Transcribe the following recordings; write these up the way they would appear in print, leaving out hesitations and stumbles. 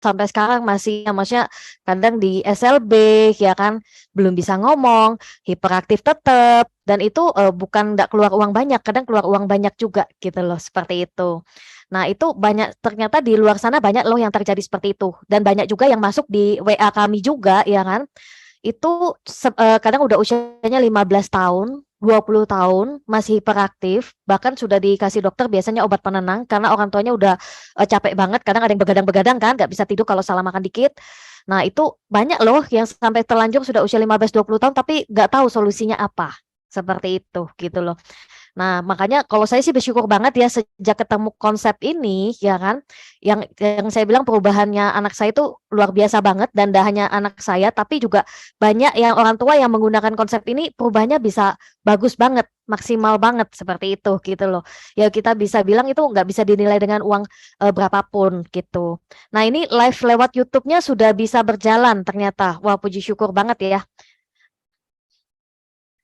sampai sekarang masih, maksudnya kadang di SLB ya kan, belum bisa ngomong, hiperaktif tetap, dan itu bukan nggak keluar uang banyak, kadang keluar uang banyak juga gitu loh, seperti itu. Nah itu banyak, ternyata di luar sana banyak loh yang terjadi seperti itu, dan banyak juga yang masuk di WA kami juga ya kan, itu kadang udah usianya 15 tahun, 20 tahun, masih hiperaktif, bahkan sudah dikasih dokter biasanya obat penenang karena orang tuanya udah capek banget, kadang ada yang begadang-begadang kan, nggak bisa tidur kalau salah makan dikit. Nah, itu banyak loh yang sampai terlanjur sudah usia 15-20 tahun tapi nggak tahu solusinya apa. Seperti itu gitu loh. Nah, makanya kalau saya sih bersyukur banget ya sejak ketemu konsep ini ya kan, yang saya bilang perubahannya anak saya itu luar biasa banget, dan tidak hanya anak saya tapi juga banyak yang orang tua yang menggunakan konsep ini perubahannya bisa bagus banget, maksimal banget seperti itu gitu loh. Ya kita bisa bilang itu nggak bisa dinilai dengan uang berapapun gitu. Nah, ini live lewat YouTube-nya sudah bisa berjalan ternyata. Wah, puji syukur banget ya.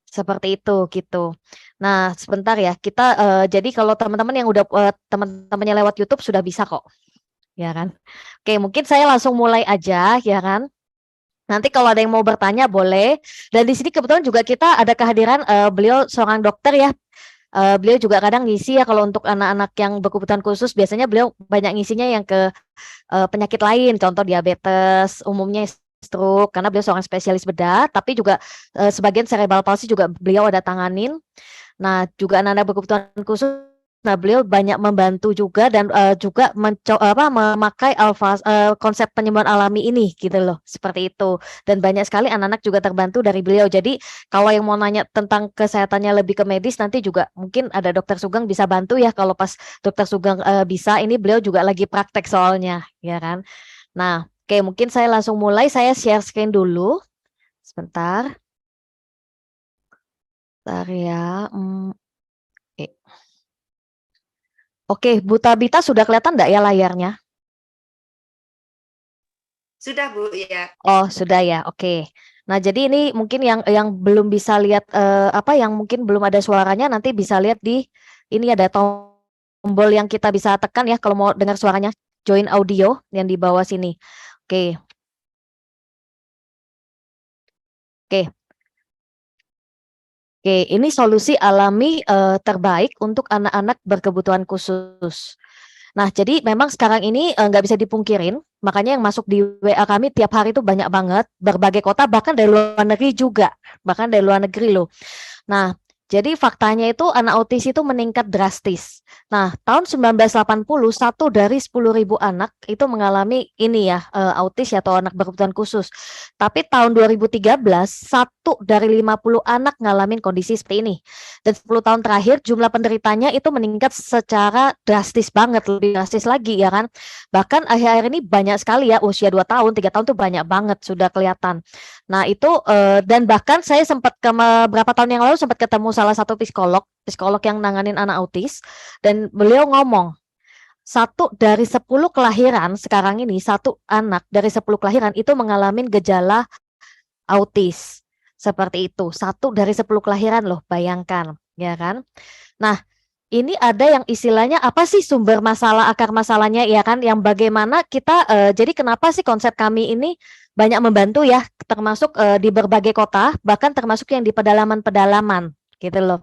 Seperti itu, gitu. Nah, sebentar ya, kita jadi kalau teman-teman yang udah teman-temannya lewat YouTube sudah bisa kok, ya kan. Oke, mungkin saya langsung mulai aja, ya kan. Nanti kalau ada yang mau bertanya boleh. Dan di sini kebetulan juga kita ada kehadiran beliau seorang dokter ya. Beliau juga kadang ngisi ya kalau untuk anak-anak yang berkebutuhan khusus, biasanya beliau banyak ngisinya yang ke penyakit lain, contoh diabetes, umumnya stroke, karena beliau seorang spesialis bedah, tapi juga sebagian cerebral palsy juga beliau ada tanganin. Nah, juga anak-anak berkebutuhan khusus, nah beliau banyak membantu juga, dan juga memakai konsep penyembuhan alami ini gitu loh, seperti itu. Dan banyak sekali anak-anak juga terbantu dari beliau. Jadi kalau yang mau nanya tentang kesehatannya lebih ke medis, nanti juga mungkin ada dokter Sugeng bisa bantu ya, kalau pas dokter Sugeng bisa, ini beliau juga lagi praktek soalnya, ya kan. Nah, oke, mungkin saya langsung mulai, saya share screen dulu. Sebentar. Bentar ya. Eh. Oke, Bu Tabita sudah kelihatan enggak ya layarnya? Sudah Bu, ya. Oh, sudah ya. Oke. Nah, jadi ini mungkin yang belum bisa lihat yang mungkin belum ada suaranya, nanti bisa lihat di ini ada tombol yang kita bisa tekan ya kalau mau dengar suaranya. Join audio yang di bawah sini. Oke. Oke. Oke, ini solusi alami terbaik untuk anak-anak berkebutuhan khusus. Nah, jadi memang sekarang ini nggak bisa dipungkirin, makanya yang masuk di WA kami tiap hari itu banyak banget, berbagai kota, bahkan dari luar negeri juga, bahkan dari luar negeri loh. Nah, jadi faktanya itu anak autis itu meningkat drastis. Nah, tahun 1980 satu dari 10.000 anak itu mengalami ini ya, autis atau anak berkebutuhan khusus. Tapi tahun 2013 satu dari 50 anak ngalamin kondisi seperti ini. Dan 10 tahun terakhir jumlah penderitanya itu meningkat secara drastis banget, lebih drastis lagi ya kan. Bahkan akhir-akhir ini banyak sekali ya, usia 2 tahun, 3 tahun tuh banyak banget sudah kelihatan. Nah, itu dan bahkan saya sempat berapa tahun yang lalu sempat ketemu salah satu psikolog yang nanganin anak autis, dan beliau ngomong, satu dari 10 kelahiran sekarang ini, satu anak dari 10 kelahiran itu mengalami gejala autis. Seperti itu. Satu dari 10 kelahiran loh, bayangkan, ya kan? Nah, ini ada yang istilahnya apa sih sumber masalah, akar masalahnya ya kan, yang bagaimana kita jadi kenapa sih konsep kami ini banyak membantu ya, termasuk di berbagai kota, bahkan termasuk yang di pedalaman-pedalaman gitu loh.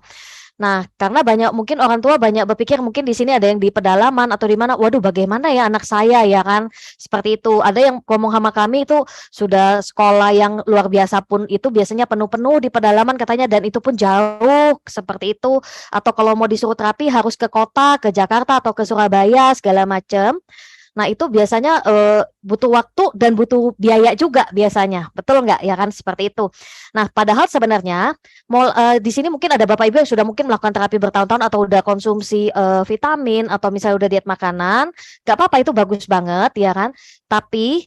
Nah, karena banyak mungkin orang tua banyak berpikir mungkin di sini ada yang di pedalaman atau di mana, waduh bagaimana ya anak saya ya kan, seperti itu. Ada yang ngomong sama kami itu sudah sekolah yang luar biasa pun itu biasanya penuh-penuh di pedalaman katanya, dan itu pun jauh seperti itu. Atau kalau mau disuruh terapi harus ke kota, ke Jakarta atau ke Surabaya segala macam. Nah, itu biasanya butuh waktu dan butuh biaya juga biasanya, betul nggak ya kan, seperti itu. Nah, padahal sebenarnya di sini mungkin ada Bapak Ibu yang sudah mungkin melakukan terapi bertahun-tahun atau udah konsumsi vitamin atau misalnya udah diet makanan, nggak apa-apa, itu bagus banget ya kan. Tapi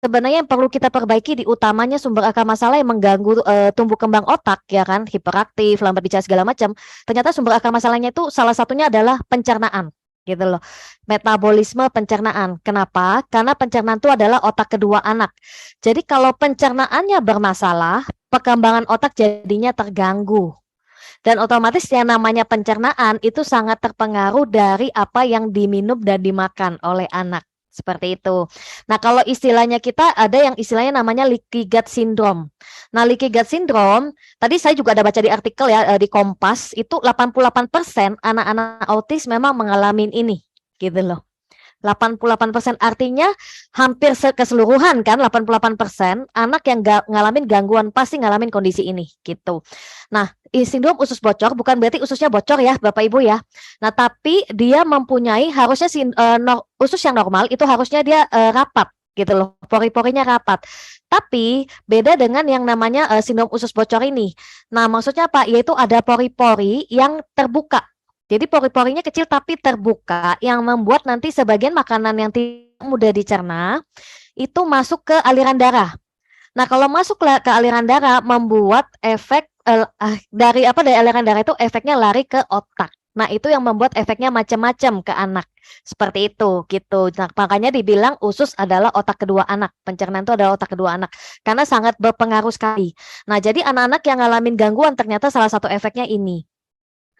sebenarnya yang perlu kita perbaiki di utamanya sumber akar masalah yang mengganggu tumbuh kembang otak ya kan, hiperaktif, lambat bicara segala macam. Ternyata sumber akar masalahnya itu salah satunya adalah pencernaan gitu loh. Metabolisme pencernaan. Kenapa? Karena pencernaan itu adalah otak kedua anak. Jadi kalau pencernaannya bermasalah, perkembangan otak jadinya terganggu. Dan otomatis yang namanya pencernaan itu sangat terpengaruh dari apa yang diminum dan dimakan oleh anak. Seperti itu. Nah, kalau istilahnya kita ada yang istilahnya namanya leaky gut syndrome. Nah, leaky gut syndrome, tadi saya juga ada baca di artikel ya di Kompas, itu 88% anak-anak autis memang mengalami ini, gitu loh. 88% artinya hampir keseluruhan kan 88% anak yang ngalamin gangguan pasti ngalamin kondisi ini gitu. Nah, sindrom usus bocor bukan berarti ususnya bocor ya Bapak Ibu ya. Nah, tapi dia mempunyai harusnya usus yang normal itu harusnya dia rapat gitu loh, pori-porinya rapat. Tapi beda dengan yang namanya sindrom usus bocor ini. Nah, maksudnya apa? Yaitu ada pori-pori yang terbuka. Jadi pori-porinya kecil tapi terbuka yang membuat nanti sebagian makanan yang tidak mudah dicerna itu masuk ke aliran darah. Nah, kalau masuk ke aliran darah membuat efek dari aliran darah itu efeknya lari ke otak. Nah, itu yang membuat efeknya macam-macam ke anak. Seperti itu gitu. Nah, makanya dibilang usus adalah otak kedua anak. Pencernaan itu adalah otak kedua anak karena sangat berpengaruh sekali. Nah, jadi anak-anak yang ngalamin gangguan ternyata salah satu efeknya ini.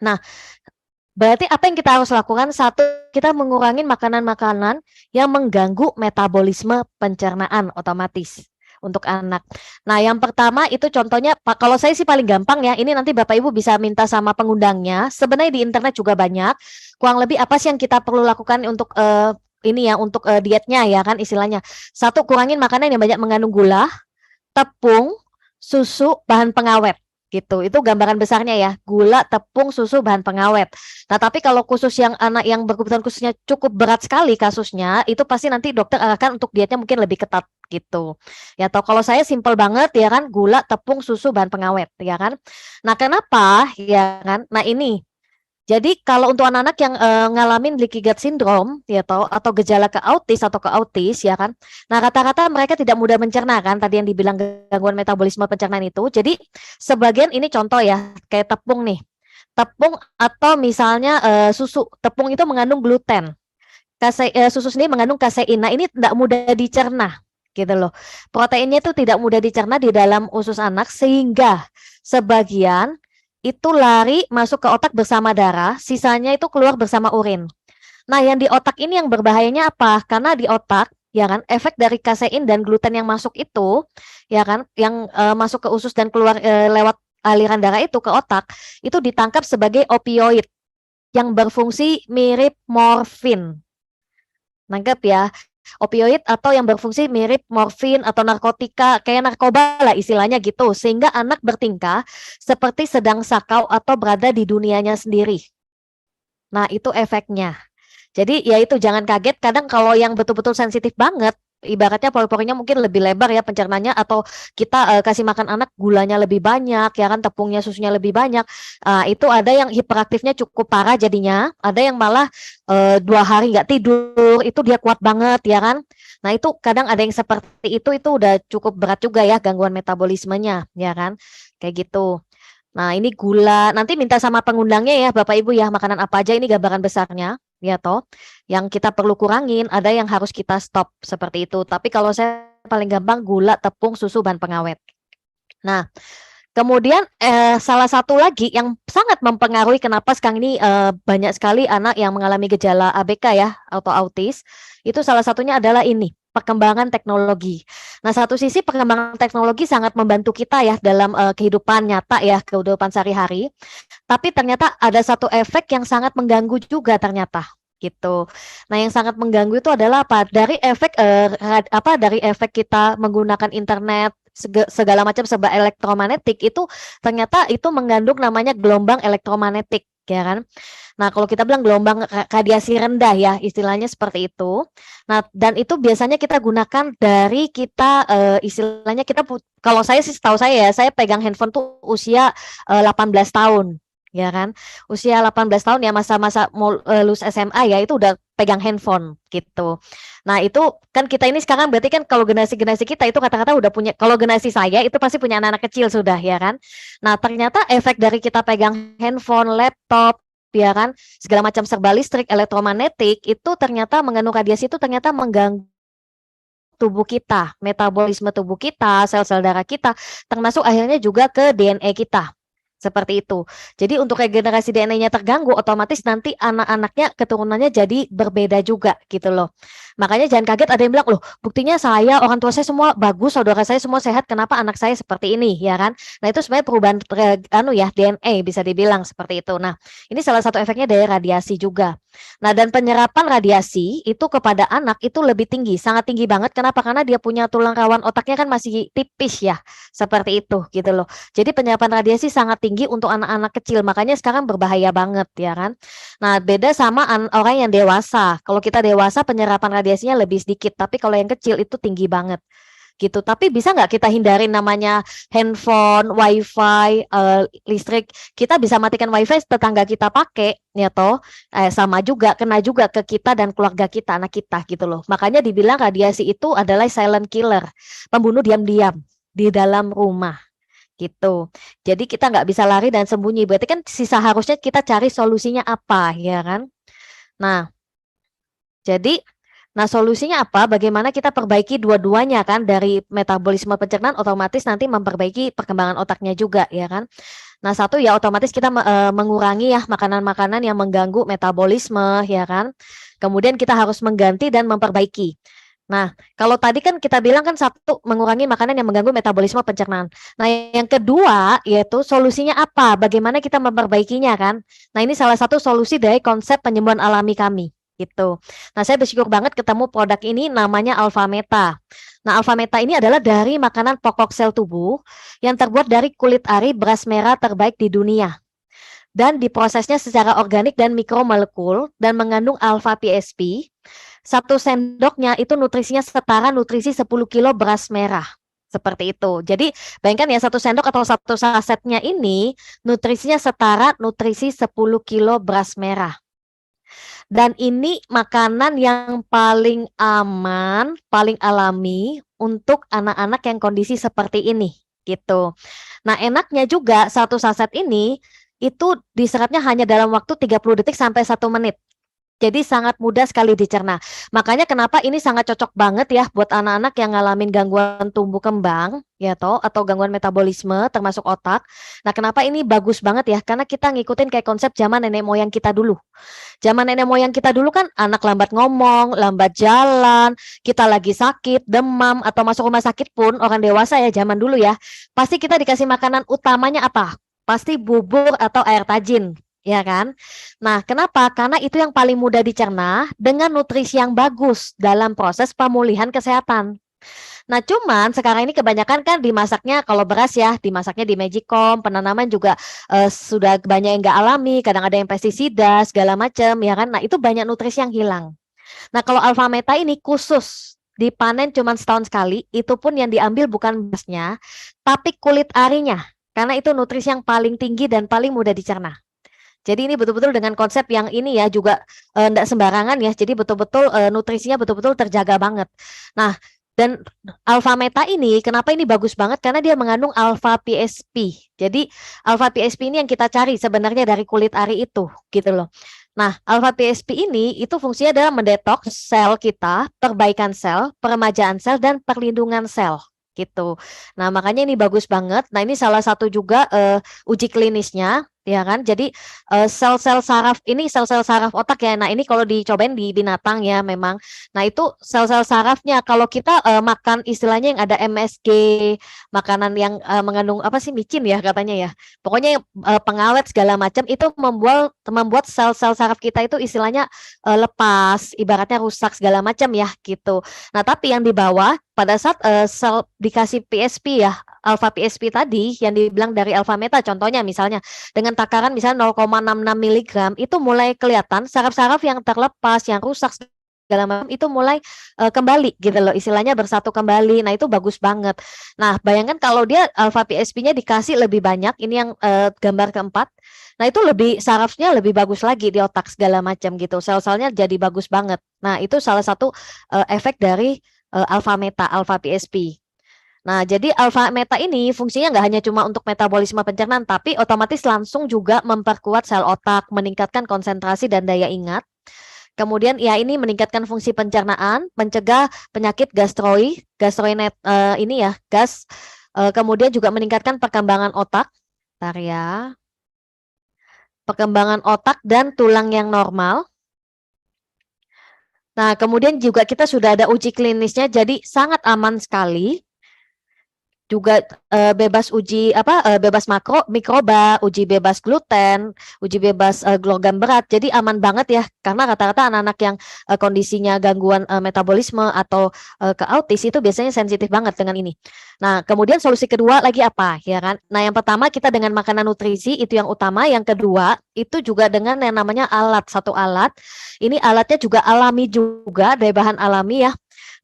Nah, berarti apa yang kita harus lakukan? Satu, kita mengurangi makanan-makanan yang mengganggu metabolisme pencernaan otomatis untuk anak. Nah, yang pertama itu contohnya, kalau saya sih paling gampang ya, ini nanti Bapak Ibu bisa minta sama pengundangnya. Sebenarnya di internet juga banyak. Kurang lebih apa sih yang kita perlu lakukan untuk ini ya, untuk dietnya ya kan istilahnya. Satu, kurangin makanan yang banyak mengandung gula, tepung, susu, bahan pengawet gitu. Itu gambaran besarnya ya, gula, tepung, susu, bahan pengawet. Nah, tapi kalau khusus yang anak yang berkebutuhan khususnya cukup berat sekali kasusnya, itu pasti nanti dokter arahkan untuk dietnya mungkin lebih ketat gitu. Ya, atau kalau saya simpel banget ya kan, gula, tepung, susu, bahan pengawet ya kan. Nah, kenapa ya kan? Nah, ini jadi kalau untuk anak-anak yang ngalamin leaky gut syndrome ya atau gejala ke autis ya kan. Nah, rata-rata mereka tidak mudah mencerna kan tadi yang dibilang gangguan metabolisme pencernaan itu. Jadi sebagian ini contoh ya kayak tepung nih. Tepung atau misalnya susu. Tepung itu mengandung gluten. Susu sendiri mengandung kasein. Nah, ini tidak mudah dicerna gitu loh. Proteinnya itu tidak mudah dicerna di dalam usus anak sehingga sebagian itu lari masuk ke otak bersama darah, sisanya itu keluar bersama urin. Nah, yang di otak ini yang berbahayanya apa? Karena di otak, ya kan, efek dari kasein dan gluten yang masuk itu, ya kan, yang masuk ke usus dan keluar lewat aliran darah itu ke otak, itu ditangkap sebagai opioid yang berfungsi mirip morfin. Nangkep ya? Opioid atau yang berfungsi mirip morfin atau narkotika kayak narkoba lah istilahnya gitu sehingga anak bertingkah seperti sedang sakau atau berada di dunianya sendiri. Nah, itu efeknya. Jadi ya itu jangan kaget kadang kalau yang betul-betul sensitif banget ibaratnya pori-porinya mungkin lebih lebar ya pencernanya atau kita kasih makan anak gulanya lebih banyak ya kan tepungnya susunya lebih banyak itu ada yang hiperaktifnya cukup parah jadinya ada yang malah 2 hari nggak tidur itu dia kuat banget ya kan. Nah, itu kadang ada yang seperti itu udah cukup berat juga ya gangguan metabolismenya ya kan kayak gitu. Nah, ini gula nanti minta sama pengundangnya ya Bapak Ibu ya makanan apa aja ini gambaran besarnya ya toh yang kita perlu kurangin ada yang harus kita stop seperti itu tapi kalau saya paling gampang gula tepung susu bahan pengawet. Nah, kemudian salah satu lagi yang sangat mempengaruhi kenapa sekarang ini banyak sekali anak yang mengalami gejala ABK ya atau autis itu salah satunya adalah ini perkembangan teknologi. Nah, satu sisi perkembangan teknologi sangat membantu kita ya dalam kehidupan nyata ya kehidupan sehari-hari. Tapi ternyata ada satu efek yang sangat mengganggu juga ternyata gitu. Nah, yang sangat mengganggu itu adalah apa? Dari efek dari efek kita menggunakan internet segala macam serba elektromagnetik itu ternyata itu mengandung namanya gelombang elektromagnetik ya kan. Nah, kalau kita bilang gelombang radiasi rendah ya istilahnya seperti itu. Nah, dan itu biasanya kita gunakan dari kita istilahnya kita kalau saya sih tahu saya pegang handphone tuh usia 18 tahun ya kan. Usia 18 tahun ya masa-masa mau lulus SMA ya itu udah pegang handphone gitu. Nah, itu kan kita ini sekarang berarti kan kalau generasi-generasi kita itu kata-kata udah punya kalau generasi saya itu pasti punya anak-anak kecil sudah ya kan. Nah, ternyata efek dari kita pegang handphone, laptop ya kan, segala macam serba listrik, elektromagnetik itu ternyata mengandung radiasi itu ternyata mengganggu tubuh kita, metabolisme tubuh kita, sel-sel darah kita, termasuk akhirnya juga ke DNA kita. Seperti itu. Jadi untuk regenerasi DNA-nya terganggu, otomatis nanti anak-anaknya keturunannya jadi berbeda juga gitu loh. Makanya jangan kaget ada yang bilang, "Loh, buktinya saya, orang tua saya semua bagus, saudara saya semua sehat, kenapa anak saya seperti ini?" Ya kan? Nah, itu sebenarnya perubahan ya DNA bisa dibilang seperti itu. Nah, ini salah satu efeknya dari radiasi juga. Nah, dan penyerapan radiasi itu kepada anak itu lebih tinggi, sangat tinggi banget. Kenapa? Karena dia punya tulang rawan otaknya kan masih tipis ya, seperti itu gitu loh. Jadi penyerapan radiasi sangat tinggi untuk anak-anak kecil, makanya sekarang berbahaya banget ya kan. Nah, beda sama orang yang dewasa. Kalau kita dewasa penyerapan radiasinya lebih sedikit, tapi kalau yang kecil itu tinggi banget gitu. Tapi bisa nggak kita hindarin namanya handphone, wifi, listrik? Kita bisa matikan wifi tetangga kita pakai, ya toh. Sama juga, kena juga ke kita dan keluarga kita, anak kita gitu loh. Makanya dibilang radiasi itu adalah silent killer, pembunuh diam-diam di dalam rumah gitu. Jadi kita nggak bisa lari dan sembunyi. Berarti kan sisa harusnya kita cari solusinya apa, ya kan? Nah, jadi solusinya apa? Bagaimana kita perbaiki dua-duanya kan dari metabolisme pencernaan otomatis nanti memperbaiki perkembangan otaknya juga ya kan. Nah, satu ya otomatis kita mengurangi ya makanan-makanan yang mengganggu metabolisme ya kan. Kemudian kita harus mengganti dan memperbaiki. Nah, kalau tadi kan kita bilang kan satu mengurangi makanan yang mengganggu metabolisme pencernaan. Nah, yang kedua yaitu solusinya apa? Bagaimana kita memperbaikinya kan? Nah, ini salah satu solusi dari konsep penyembuhan alami kami gitu. Nah, saya bersyukur banget ketemu produk ini namanya Alpha Meta. Nah, Alpha Meta ini adalah dari makanan pokok sel tubuh yang terbuat dari kulit ari beras merah terbaik di dunia dan diprosesnya secara organik dan mikromolekul dan mengandung alpha PSP. Satu sendoknya itu nutrisinya setara nutrisi 10 kilo beras merah. Seperti itu. Jadi bayangkan ya satu sendok atau satu sasetnya ini nutrisinya setara nutrisi 10 kilo beras merah. Dan ini makanan yang paling aman, paling alami untuk anak-anak yang kondisi seperti ini gitu. Nah, enaknya juga satu saset ini itu diserapnya hanya dalam waktu 30 detik sampai 1 menit. Jadi sangat mudah sekali dicerna. Makanya kenapa ini sangat cocok banget ya buat anak-anak yang ngalamin gangguan tumbuh kembang ya toh atau gangguan metabolisme termasuk otak. Nah, kenapa ini bagus banget ya? Karena kita ngikutin kayak konsep zaman nenek moyang kita dulu. Zaman nenek moyang kita dulu kan anak lambat ngomong, lambat jalan, kita lagi sakit, demam atau masuk rumah sakit pun orang dewasa ya zaman dulu ya. Pasti kita dikasih makanan utamanya apa? Pasti bubur atau air tajin, ya kan? Nah, kenapa? Karena itu yang paling mudah dicerna dengan nutrisi yang bagus dalam proses pemulihan kesehatan. Nah, cuman sekarang ini kebanyakan kan dimasaknya kalau beras ya, dimasaknya di Magicom, penanaman juga sudah banyak yang nggak alami, kadang ada yang pestisida, segala macam ya kan. Nah, itu banyak nutrisi yang hilang. Nah, kalau Alpha Meta ini khusus dipanen cuma setahun sekali, itu pun yang diambil bukan berasnya, tapi kulit arinya. Karena itu nutrisi yang paling tinggi dan paling mudah dicerna. Jadi ini betul-betul dengan konsep yang ini ya juga enggak sembarangan ya. Jadi betul-betul nutrisinya betul-betul terjaga banget. Nah, dan Alpha Meta ini kenapa ini bagus banget karena dia mengandung alpha PSP. Jadi alpha PSP ini yang kita cari sebenarnya dari kulit ari itu gitu loh. Nah, alpha PSP ini itu fungsinya adalah mendetoks sel kita, perbaikan sel, peremajaan sel dan perlindungan sel gitu. Nah, makanya ini bagus banget. Nah, ini salah satu juga uji klinisnya ya kan. Jadi sel-sel saraf ini sel-sel saraf otak ya. Nah, ini kalau dicobain di binatang ya memang. Nah, itu sel-sel sarafnya kalau kita makan istilahnya yang ada MSG, makanan yang mengandung apa sih micin ya katanya ya. Pokoknya yang pengawet segala macam itu membuat sel-sel saraf kita itu istilahnya lepas, ibaratnya rusak segala macam ya gitu. Nah, tapi yang di bawah pada saat sel dikasih PSP ya, alpha PSP tadi yang dibilang dari Alpha Meta contohnya misalnya dengan takaran misalnya 0,66 miligram itu mulai kelihatan saraf-saraf yang terlepas, yang rusak segala macam itu mulai kembali gitu loh, istilahnya bersatu kembali. Nah, itu bagus banget. Nah, bayangkan kalau dia alpha PSP-nya dikasih lebih banyak, ini yang gambar keempat. Nah, itu lebih sarafnya lebih bagus lagi di otak segala macam gitu. Sel-selnya jadi bagus banget. Nah, itu salah satu efek dari alpha meta, alpha PSP. Nah, jadi alpha meta ini fungsinya nggak hanya cuma untuk metabolisme pencernaan, tapi otomatis langsung juga memperkuat sel otak, meningkatkan konsentrasi dan daya ingat. Kemudian ya ini meningkatkan fungsi pencernaan, mencegah penyakit gastroinet ini ya, gas. Kemudian juga meningkatkan perkembangan otak. Bentar ya. Perkembangan otak dan tulang yang normal. Nah, kemudian juga kita sudah ada uji klinisnya, jadi sangat aman sekali. Juga bebas uji bebas mikroba, uji bebas gluten, uji bebas logam berat. Jadi aman banget ya, karena rata-rata anak-anak yang kondisinya gangguan metabolisme atau ke autis itu biasanya sensitif banget dengan ini. Nah, kemudian solusi kedua lagi apa, ya kan? Nah, yang pertama kita dengan makanan nutrisi itu yang utama, yang kedua itu juga dengan yang namanya alat, satu alat. Ini alatnya juga alami juga, dari bahan alami ya.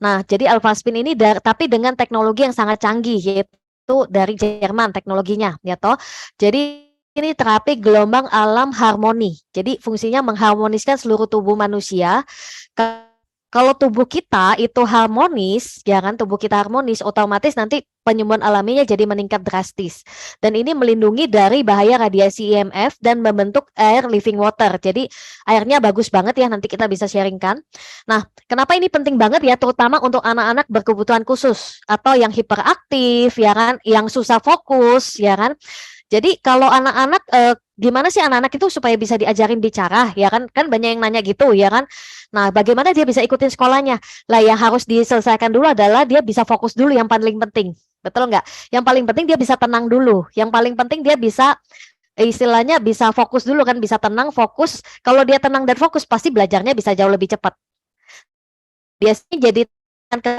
Nah, jadi Alphaspin ini tapi dengan teknologi yang sangat canggih, yaitu dari Jerman teknologinya, ya toh. Jadi ini terapi gelombang alam harmoni. Jadi fungsinya mengharmoniskan seluruh tubuh manusia. Kalau tubuh kita itu harmonis, ya kan, tubuh kita harmonis, otomatis nanti penyembuhan alaminya jadi meningkat drastis. Dan ini melindungi dari bahaya radiasi IMF dan membentuk air living water. Jadi airnya bagus banget ya, nanti kita bisa sharingkan. Nah, kenapa ini penting banget ya, terutama untuk anak-anak berkebutuhan khusus atau yang hiperaktif, ya kan, yang susah fokus, ya kan. Jadi kalau anak-anak gimana sih anak-anak itu supaya bisa diajarin bicara, ya kan? Kan banyak yang nanya gitu, ya kan? Nah, bagaimana dia bisa ikutin sekolahnya? Lah, yang harus diselesaikan dulu adalah dia bisa fokus dulu, yang paling penting. Betul nggak? Yang paling penting dia bisa tenang dulu. Yang paling penting dia bisa istilahnya bisa fokus dulu kan, bisa tenang, fokus. Kalau dia tenang dan fokus, pasti belajarnya bisa jauh lebih cepat. Biasanya jadi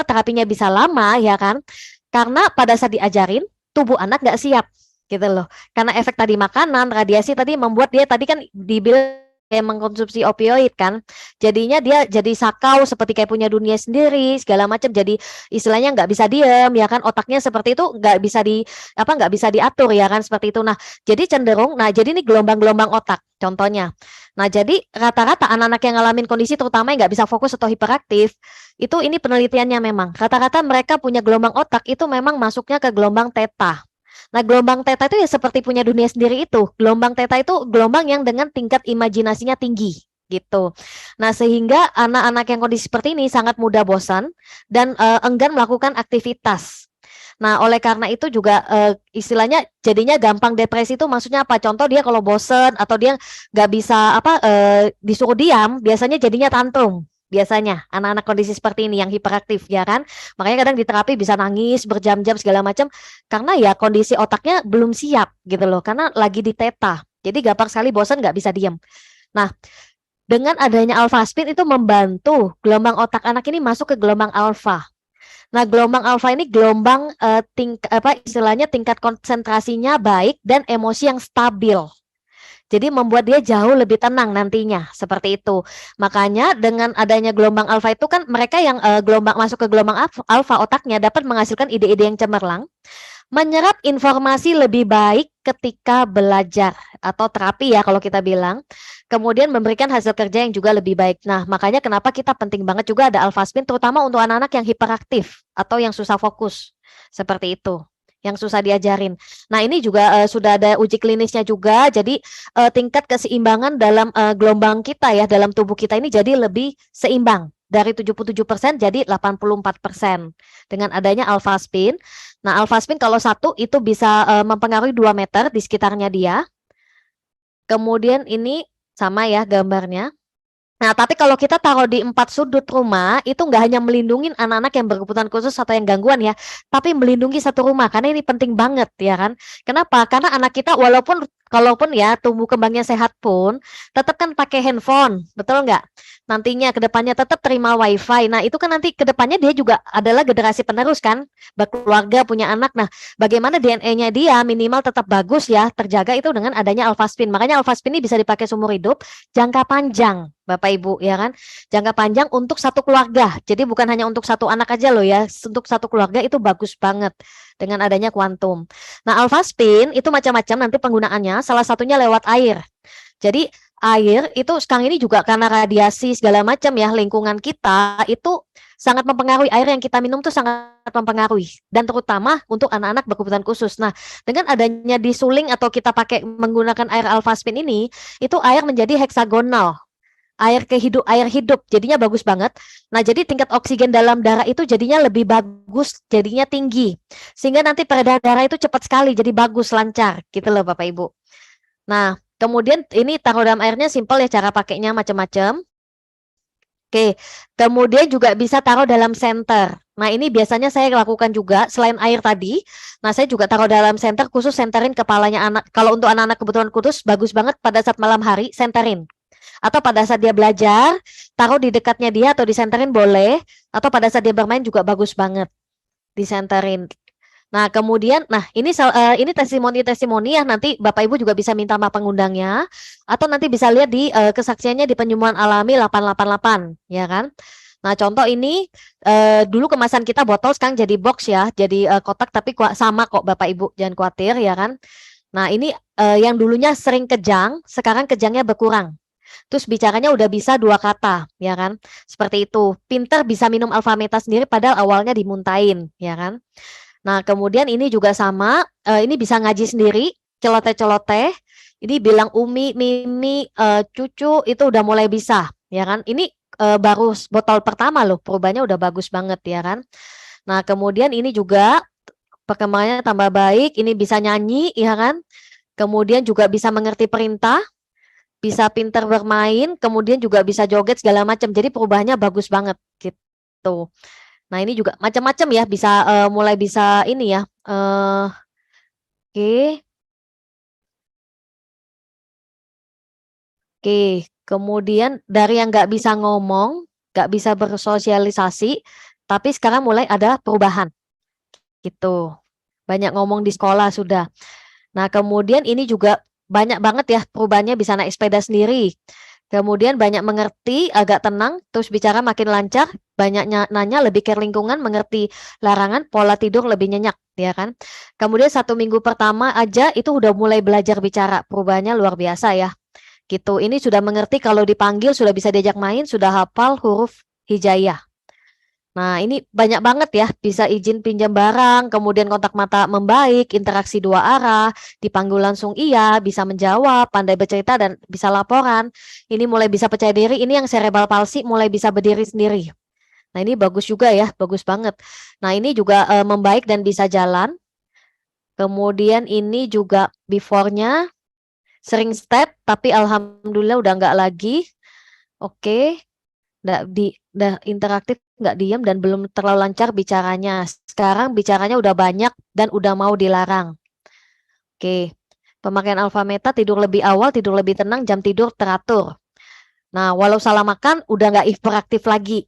terapinya bisa lama, ya kan? Karena pada saat diajarin, tubuh anak nggak siap gitu loh. Karena efek tadi makanan, radiasi tadi membuat dia tadi kan dibilang kayak mengkonsumsi opioid kan. Jadinya dia jadi sakau seperti kayak punya dunia sendiri, segala macam, jadi istilahnya nggak bisa diem, ya kan, otaknya seperti itu nggak bisa diatur, ya kan, seperti itu. Nah, jadi cenderung, jadi ini gelombang-gelombang otak contohnya. Nah, jadi rata-rata anak-anak yang ngalamin kondisi terutama yang nggak bisa fokus atau hiperaktif, itu ini penelitiannya memang rata-rata mereka punya gelombang otak itu memang masuknya ke gelombang theta. Nah, gelombang theta itu ya seperti punya dunia sendiri itu. Gelombang theta itu gelombang yang dengan tingkat imajinasinya tinggi gitu. Nah, sehingga anak-anak yang kondisi seperti ini sangat mudah bosan dan enggan melakukan aktivitas. Nah, oleh karena itu juga istilahnya jadinya gampang depresi itu maksudnya apa? Contoh dia kalau bosen atau dia nggak bisa disuruh diam, biasanya jadinya tantrum. Biasanya anak-anak kondisi seperti ini yang hiperaktif, ya kan, makanya kadang di terapi bisa nangis berjam-jam segala macam karena ya kondisi otaknya belum siap gitu loh, karena lagi di theta, jadi gampang sekali bosan, nggak bisa diam. Nah, dengan adanya alpha-spin itu membantu gelombang otak anak ini masuk ke gelombang alfa. Nah, gelombang alfa ini gelombang istilahnya tingkat konsentrasinya baik dan emosi yang stabil. Jadi membuat dia jauh lebih tenang nantinya, seperti itu. Makanya dengan adanya gelombang alfa itu kan mereka yang masuk ke gelombang alfa otaknya dapat menghasilkan ide-ide yang cemerlang, menyerap informasi lebih baik ketika belajar atau terapi ya kalau kita bilang, kemudian memberikan hasil kerja yang juga lebih baik. Nah, makanya kenapa kita penting banget juga ada alpha-spin terutama untuk anak-anak yang hiperaktif atau yang susah fokus, seperti itu, yang susah diajarin. Nah, ini juga sudah ada uji klinisnya juga, jadi tingkat keseimbangan dalam gelombang kita ya, dalam tubuh kita ini jadi lebih seimbang. Dari 77% jadi 84% dengan adanya alpha-spin. Nah, alpha-spin kalau satu itu bisa mempengaruhi 2 meter di sekitarnya dia. Kemudian ini sama ya gambarnya. Nah, tapi kalau kita taruh di 4 sudut rumah, itu nggak hanya melindungi anak-anak yang berkebutuhan khusus atau yang gangguan ya, tapi melindungi satu rumah, karena ini penting banget, ya kan. Kenapa? Karena anak kita kalaupun ya tumbuh kembangnya sehat pun, tetap kan pakai handphone, betul nggak? Nantinya ke depannya tetap terima wifi. Nah, itu kan nanti ke depannya dia juga adalah generasi penerus kan, berkeluarga, punya anak. Nah, bagaimana DNA-nya dia minimal tetap bagus ya, terjaga itu dengan adanya alpha-spin. Makanya alpha-spin ini bisa dipakai seumur hidup, jangka panjang. Bapak Ibu, ya kan, jangka panjang untuk satu keluarga, jadi bukan hanya untuk satu anak aja loh ya, untuk satu keluarga itu bagus banget dengan adanya kuantum. Nah, alpha spin itu macam-macam nanti penggunaannya, salah satunya lewat air. Jadi air itu sekarang ini juga karena radiasi segala macam ya, lingkungan kita itu sangat mempengaruhi, air yang kita minum tuh sangat mempengaruhi, dan terutama untuk anak-anak berkebutuhan khusus. Nah, dengan adanya disuling atau kita pakai menggunakan air alpha spin ini, itu air menjadi heksagonal, air hidup, jadinya bagus banget. Nah, jadi tingkat oksigen dalam darah itu jadinya lebih bagus, jadinya tinggi, sehingga nanti peredaran darah itu cepat sekali, jadi bagus, lancar gitu loh Bapak Ibu. Nah, kemudian ini taruh dalam airnya simpel ya, cara pakainya macam-macam. Oke, kemudian juga bisa taruh dalam senter. Nah, ini biasanya saya lakukan juga selain air tadi. Nah, saya juga taruh dalam senter khusus senterin kepalanya anak. Kalau untuk anak-anak kebutuhan khusus bagus banget pada saat malam hari senterin. Atau pada saat dia belajar, taruh di dekatnya dia atau disenterin boleh. Atau pada saat dia bermain juga bagus banget disenterin. Nah, kemudian ini testimoni-testimoni ya, nanti Bapak Ibu juga bisa minta sama pengundangnya atau nanti bisa lihat di kesaksiannya di Penyembuhan Alami 888 ya kan. Nah, contoh ini dulu kemasan kita botol, sekarang jadi box ya, jadi kotak, tapi sama kok Bapak Ibu, jangan khawatir ya kan. Nah, ini yang dulunya sering kejang, sekarang kejangnya berkurang. Terus bicaranya udah bisa 2 kata, ya kan? Seperti itu. Pinter bisa minum Alfameta sendiri padahal awalnya dimuntahin, ya kan? Nah, kemudian ini juga sama, ini bisa ngaji sendiri, celoteh-celoteh. Ini bilang Umi, Mimi, Cucu itu udah mulai bisa, ya kan? Ini baru botol pertama loh, perubahannya udah bagus banget, ya kan? Nah, kemudian ini juga perkembangannya tambah baik, ini bisa nyanyi, ya kan? Kemudian juga bisa mengerti perintah, bisa pinter bermain, kemudian juga bisa joget segala macam. Jadi perubahannya bagus banget gitu. Nah, ini juga macam-macam ya, bisa mulai bisa ini ya. Oke. Oke, kemudian dari yang nggak bisa ngomong, nggak bisa bersosialisasi, tapi sekarang mulai ada perubahan gitu. Banyak ngomong di sekolah sudah. Nah, kemudian ini juga banyak banget ya perubahannya, bisa naik sepeda sendiri. Kemudian banyak mengerti, agak tenang, terus bicara makin lancar, banyak nanya, lebih care lingkungan, mengerti larangan, pola tidur lebih nyenyak, ya kan. Kemudian 1 minggu pertama aja itu udah mulai belajar bicara, perubahannya luar biasa ya, gitu. Ini sudah mengerti kalau dipanggil, sudah bisa diajak main, sudah hafal huruf hijaiyah. Nah, ini banyak banget ya, bisa izin pinjam barang, kemudian kontak mata membaik, interaksi 2 arah, dipanggil langsung iya, bisa menjawab, pandai bercerita dan bisa laporan. Ini mulai bisa percaya diri, ini yang cerebral palsy mulai bisa berdiri sendiri. Nah, ini bagus juga ya, bagus banget. Nah, ini juga membaik dan bisa jalan. Kemudian ini juga before-nya sering step, tapi alhamdulillah udah enggak lagi. Oke. Nggak interaktif, nggak diam, dan belum terlalu lancar bicaranya. Sekarang bicaranya udah banyak dan udah mau dilarang. Oke, pemakaian Alfameta, tidur lebih awal, tidur lebih tenang, jam tidur teratur. Nah, walau salah makan udah nggak hiperaktif lagi.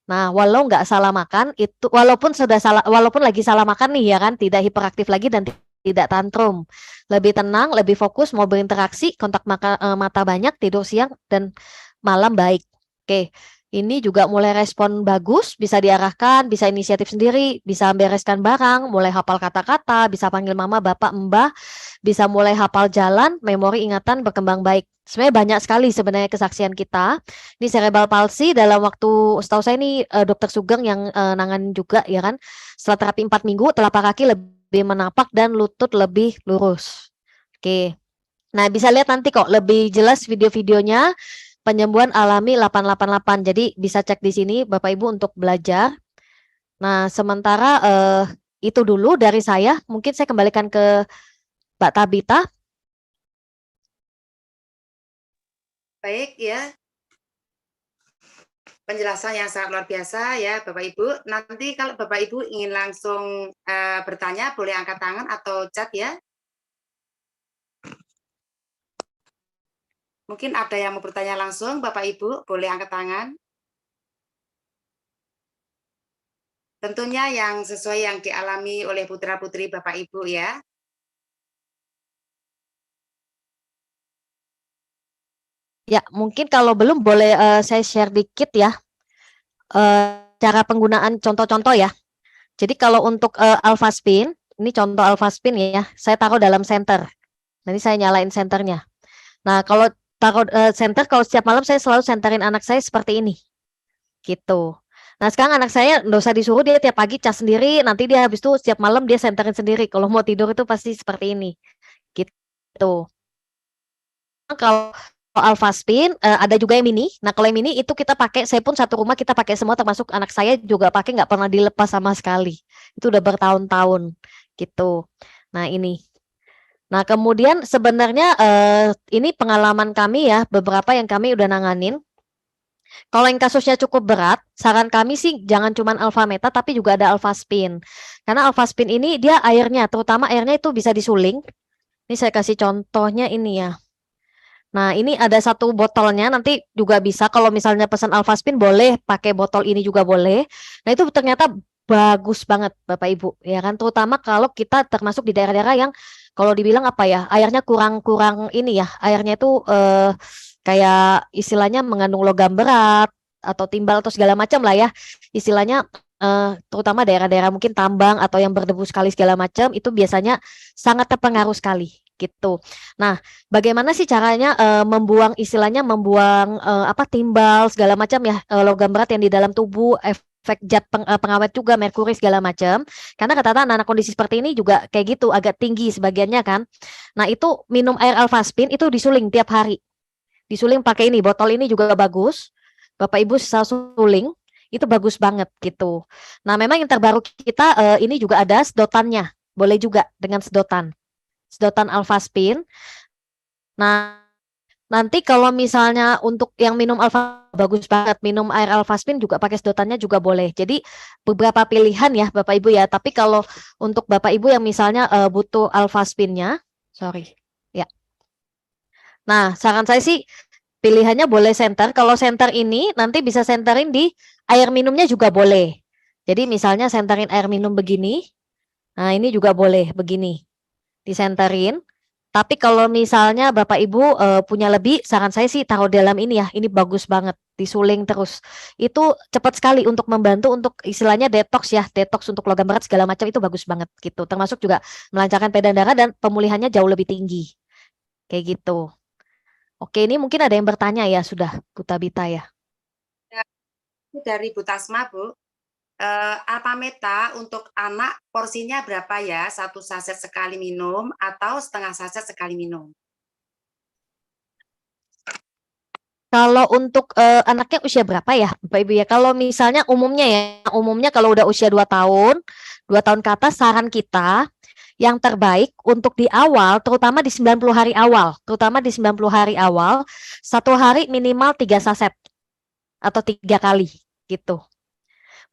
Nah, walau nggak salah makan itu, walaupun lagi salah makan nih ya kan, tidak hiperaktif lagi dan tidak tantrum. Lebih tenang, lebih fokus, mau berinteraksi, kontak mata banyak, tidur siang dan malam baik. Oke, ini juga mulai respon bagus, bisa diarahkan, bisa inisiatif sendiri, bisa bereskan barang, mulai hafal kata-kata, bisa panggil mama, bapak, mbah, bisa mulai hafal jalan, memori ingatan berkembang baik. Sebenarnya banyak sekali sebenarnya kesaksian kita. Ini cerebral palsy dalam waktu, setahu saya ini dokter Sugeng yang nanganin juga ya kan. Setelah terapi 4 minggu, telapak kaki lebih menapak dan lutut lebih lurus. Oke. Nah, bisa lihat nanti kok lebih jelas video-videonya Penyembuhan Alami 888. Jadi bisa cek di sini Bapak Ibu untuk belajar. Nah, sementara itu dulu dari saya. Mungkin saya kembalikan ke Mbak Tabita. Baik ya, penjelasan yang sangat luar biasa ya Bapak Ibu. Nanti kalau Bapak Ibu ingin langsung bertanya, boleh angkat tangan atau chat ya. Mungkin ada yang mau bertanya langsung, Bapak Ibu, boleh angkat tangan. Tentunya yang sesuai yang dialami oleh putra-putri Bapak Ibu ya. Ya, mungkin kalau belum boleh saya share dikit ya. Cara penggunaan contoh-contoh ya. Jadi kalau untuk alpha spin, ini contoh alpha spin ya, saya taruh dalam center. Nanti saya nyalain senternya. Nah, kalau taruh center, kalau setiap malam saya selalu centerin anak saya seperti ini. Gitu. Nah, sekarang anak saya nggak usah disuruh, dia tiap pagi cas sendiri, nanti dia habis itu setiap malam dia centerin sendiri. Kalau mau tidur itu pasti seperti ini. Gitu. Kalau alpha spin ada juga yang mini. Nah, kalau yang mini itu kita pakai, saya pun satu rumah kita pakai semua, termasuk anak saya juga pakai, nggak pernah dilepas sama sekali. Itu udah bertahun-tahun gitu. Nah, ini. Nah, kemudian sebenarnya ini pengalaman kami ya, beberapa yang kami udah nanganin. Kalau yang kasusnya cukup berat, saran kami sih jangan cuman Alfameta tapi juga ada Alfaspin. Karena Alfaspin ini dia airnya, terutama airnya itu bisa disuling. Ini saya kasih contohnya ini ya. Nah, ini ada satu botolnya, nanti juga bisa kalau misalnya pesan Alfaspin boleh pakai botol ini juga boleh. Nah, itu ternyata bagus banget Bapak Ibu, ya kan? Terutama kalau kita termasuk di daerah-daerah yang kalau dibilang apa ya, airnya kurang-kurang ini ya, airnya itu kayak istilahnya mengandung logam berat atau timbal atau segala macam lah ya. Istilahnya terutama daerah-daerah mungkin tambang atau yang berdebu sekali segala macam itu biasanya sangat terpengaruh sekali gitu. Nah, bagaimana sih caranya membuang istilahnya membuang apa timbal segala macam ya logam berat yang di dalam tubuh efek zat pengawet juga merkuri segala macam. Karena kata-kata anak-anak kondisi seperti ini juga kayak gitu agak tinggi sebagiannya kan. Nah, itu minum air alfaspin itu disuling tiap hari. Disuling pakai ini, botol ini juga bagus. Bapak Ibu bisa suling, itu bagus banget gitu. Nah, memang yang terbaru kita ini juga ada sedotannya. Boleh juga dengan sedotan. Sedotan alfaspin. Nah, nanti kalau misalnya untuk yang minum alfa bagus banget, minum air alfaspin juga pakai sedotannya juga boleh. Jadi beberapa pilihan ya Bapak Ibu ya. Tapi kalau untuk Bapak Ibu yang misalnya butuh alfaspinnya, sorry. Ya. Nah, saran saya sih pilihannya boleh center. Kalau center ini nanti bisa centerin di air minumnya juga boleh. Jadi misalnya centerin air minum begini. Nah, ini juga boleh begini. Disenterin. Tapi kalau misalnya Bapak Ibu punya lebih, saran saya sih taruh dalam ini ya. Ini bagus banget, disuling terus. Itu cepat sekali untuk membantu untuk istilahnya detox ya, detox untuk logam berat segala macam itu bagus banget gitu. Termasuk juga melancarkan peredaran darah dan pemulihannya jauh lebih tinggi. Kayak gitu. Oke, ini mungkin ada yang bertanya ya sudah, Bu Tabita ya. Dari Bu Tasma, Bu. Alpameta untuk anak porsinya berapa ya? 1 saset sekali minum atau setengah saset sekali minum? Kalau untuk anaknya usia berapa ya, Bapak Ibu ya? Kalau misalnya umumnya ya, umumnya kalau udah usia 2 tahun ke atas saran kita yang terbaik untuk di awal, terutama di 90 hari awal, terutama di 90 hari awal, 1 hari minimal 3 saset atau 3 kali gitu.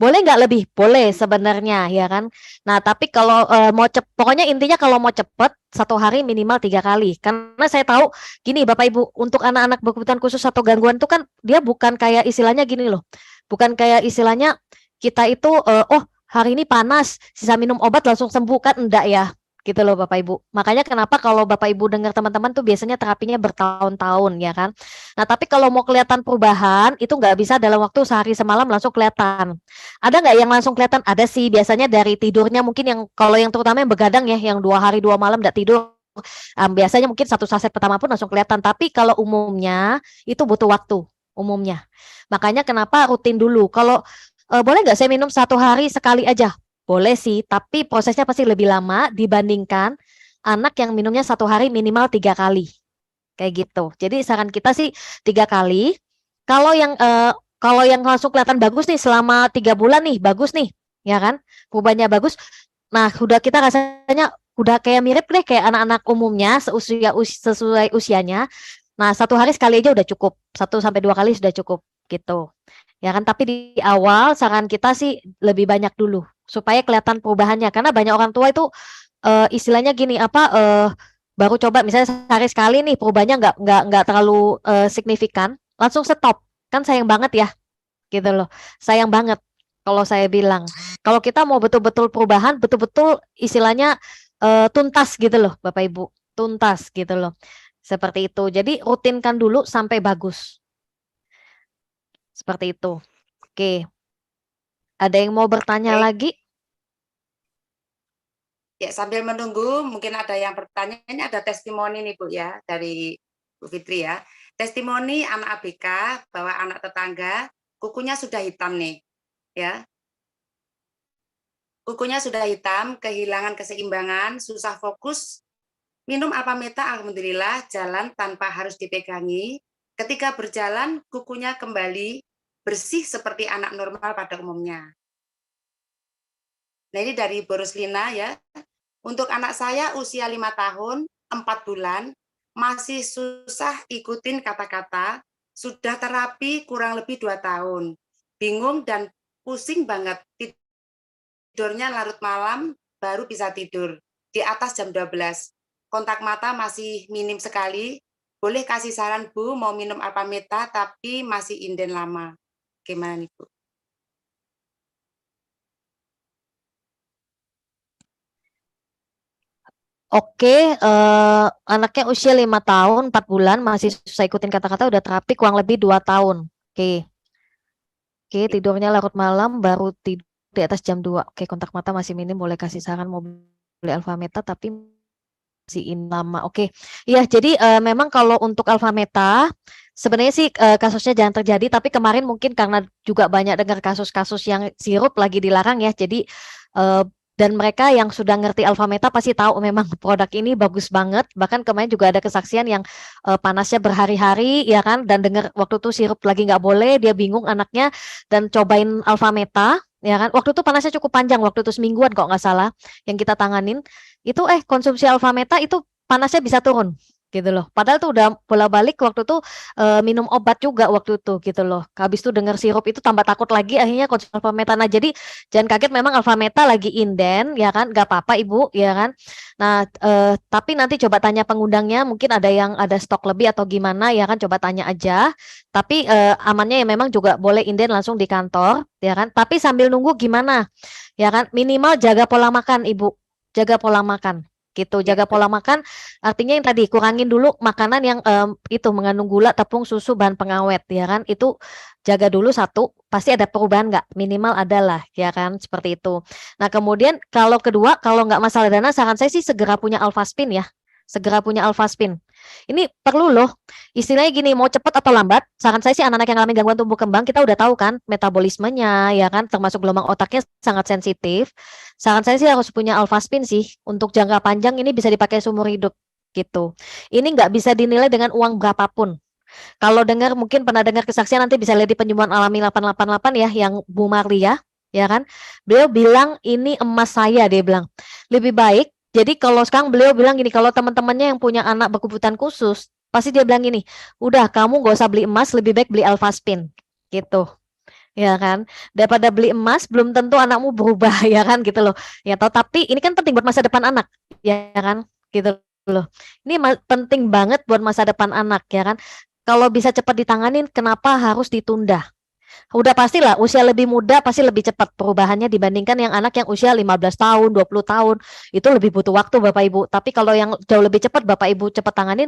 Boleh nggak lebih? Boleh sebenarnya ya kan. Nah, tapi kalau mau pokoknya intinya kalau mau cepet 1 hari minimal 3 kali. Karena saya tahu gini Bapak Ibu, untuk anak-anak berkebutuhan khusus atau gangguan itu kan dia bukan kayak istilahnya gini loh. Bukan kayak istilahnya kita itu oh hari ini panas, sisa minum obat langsung sembuh kan enggak ya. Gitu loh Bapak Ibu. Makanya kenapa kalau Bapak Ibu dengar teman-teman tuh biasanya terapinya bertahun-tahun ya kan. Nah, tapi kalau mau kelihatan perubahan itu nggak bisa dalam waktu sehari semalam langsung kelihatan. Ada nggak yang langsung kelihatan? Ada sih, biasanya dari tidurnya mungkin yang kalau yang terutama yang begadang ya, yang 2 hari 2 malam nggak tidur, biasanya mungkin 1 saset pertama pun langsung kelihatan. Tapi kalau umumnya itu butuh waktu, umumnya. Makanya kenapa rutin dulu. Kalau boleh nggak saya minum 1 hari sekali aja? Boleh sih, tapi prosesnya pasti lebih lama dibandingkan anak yang minumnya 1 hari minimal 3 kali. Kayak gitu. Jadi saran kita sih 3 kali. Kalau yang langsung kelihatan bagus nih selama 3 bulan nih, bagus nih, ya kan? Perubahannya bagus. Nah, udah kita rasanya udah kayak mirip deh kayak anak-anak umumnya sesuai usianya. Nah, 1 hari sekali aja udah cukup. 1 sampai 2 kali sudah cukup gitu. Ya kan? Tapi di awal saran kita sih lebih banyak dulu supaya kelihatan perubahannya. Karena banyak orang tua itu istilahnya gini apa baru coba misalnya sehari sekali nih perubahannya nggak terlalu signifikan, langsung stop. Kan sayang banget ya, gitu loh. Sayang banget kalau saya bilang. Kalau kita mau betul-betul perubahan, betul-betul istilahnya tuntas gitu loh, Bapak Ibu. Tuntas gitu loh. Seperti itu. Jadi rutinkan dulu sampai bagus. Seperti itu. Oke. Ada yang mau bertanya Baik. lagi? Ya, sambil menunggu mungkin ada yang bertanya, ini ada testimoni nih Bu ya dari Bu Fitri ya. Testimoni anak ABK bahwa anak tetangga kukunya sudah hitam nih, ya. Kukunya sudah hitam, kehilangan keseimbangan, susah fokus. Minum Alpameta alhamdulillah jalan tanpa harus dipegangi. Ketika berjalan kukunya kembali bersih seperti anak normal pada umumnya. Nah, ini dari Boroslina ya. Untuk anak saya usia 5 tahun, 4 bulan, masih susah ikutin kata-kata, Sudah terapi kurang lebih 2 tahun. Bingung dan pusing banget. Tidurnya larut malam, baru bisa tidur. Di atas jam 12. Kontak mata masih minim sekali. Boleh kasih saran Bu, mau minum Alpameta tapi masih inden lama. Gimana nih Bu? Oke, anaknya usia 5 tahun, 4 bulan, masih susah ikutin kata-kata, udah terapi kurang lebih 2 tahun. Oke, oke, tidurnya larut malam, baru tidur di atas jam 2. Oke, kontak mata masih minim, boleh kasih saran mau beli Alfameta, tapi masih lama. Oke, iya, jadi memang kalau untuk Alfameta, sebenarnya sih kasusnya jangan terjadi, tapi kemarin mungkin karena juga banyak dengar kasus-kasus yang sirup lagi dilarang ya, jadi dan mereka yang sudah ngerti Alfameta pasti tahu memang produk ini bagus banget. Bahkan kemarin juga ada kesaksian yang panasnya berhari-hari ya kan, dan dengar waktu itu sirup lagi nggak boleh, dia bingung anaknya dan cobain Alfameta ya kan. Waktu itu panasnya cukup panjang, waktu itu semingguan kok nggak salah yang kita tanganin. Itu konsumsi Alfameta itu panasnya bisa turun gitu loh. Padahal tuh udah bolak-balik waktu itu minum obat juga waktu itu gitu loh. Habis itu dengar sirup itu tambah takut lagi, akhirnya konsumsi Alfameta. Nah, jadi jangan kaget, memang Alfameta lagi inden ya kan, nggak apa-apa Ibu ya kan. Nah, tapi nanti coba tanya pengundangnya, mungkin ada yang ada stok lebih atau gimana ya kan, coba tanya aja. Tapi amannya ya memang juga boleh inden langsung di kantor ya kan. Tapi sambil nunggu gimana ya kan, minimal jaga pola makan Ibu. Jaga pola makan gitu, Ya, jaga pola makan artinya yang tadi kurangin dulu makanan yang itu mengandung gula, tepung, susu, bahan pengawet ya kan, itu jaga dulu satu, pasti ada perubahan nggak, minimal adalah ya kan, seperti itu. Nah kemudian kalau kedua, kalau nggak masalah dana, saran saya sih segera punya Alfaspin ya, segera punya Alfaspin. Ini perlu loh, istilahnya gini, mau cepat atau lambat, saran saya sih anak-anak yang ngalamin gangguan tumbuh kembang, kita udah tahu kan metabolismenya ya kan, termasuk gelombang otaknya sangat sensitif. Saran saya sih harus punya Alfaspin sih, untuk jangka panjang ini bisa dipakai seumur hidup gitu. Ini nggak bisa dinilai dengan uang berapapun. Kalau dengar, mungkin pernah dengar kesaksian, nanti bisa lihat di penyembuhan alami 888 ya, yang Bu Marlia, ya kan? Beliau bilang ini emas saya, dia bilang. Lebih baik, jadi kalau sekarang beliau bilang gini, kalau teman-temannya yang punya anak berkebutuhan khusus, pasti dia bilang gini, udah kamu gak usah beli emas, lebih baik beli Alfaspin, gitu. Ya kan, daripada beli emas belum tentu anakmu berubah ya kan, gitu loh. Ya tahu, tapi ini kan penting buat masa depan anak, ya kan, gitu loh. Ini penting banget buat masa depan anak ya kan. Kalau bisa cepat ditanganin, kenapa harus ditunda? Udah pastilah usia lebih muda pasti lebih cepat perubahannya dibandingkan yang anak yang usia 15 tahun, 20 tahun. Itu lebih butuh waktu Bapak Ibu. Tapi kalau yang jauh lebih cepat Bapak Ibu cepat tanganin,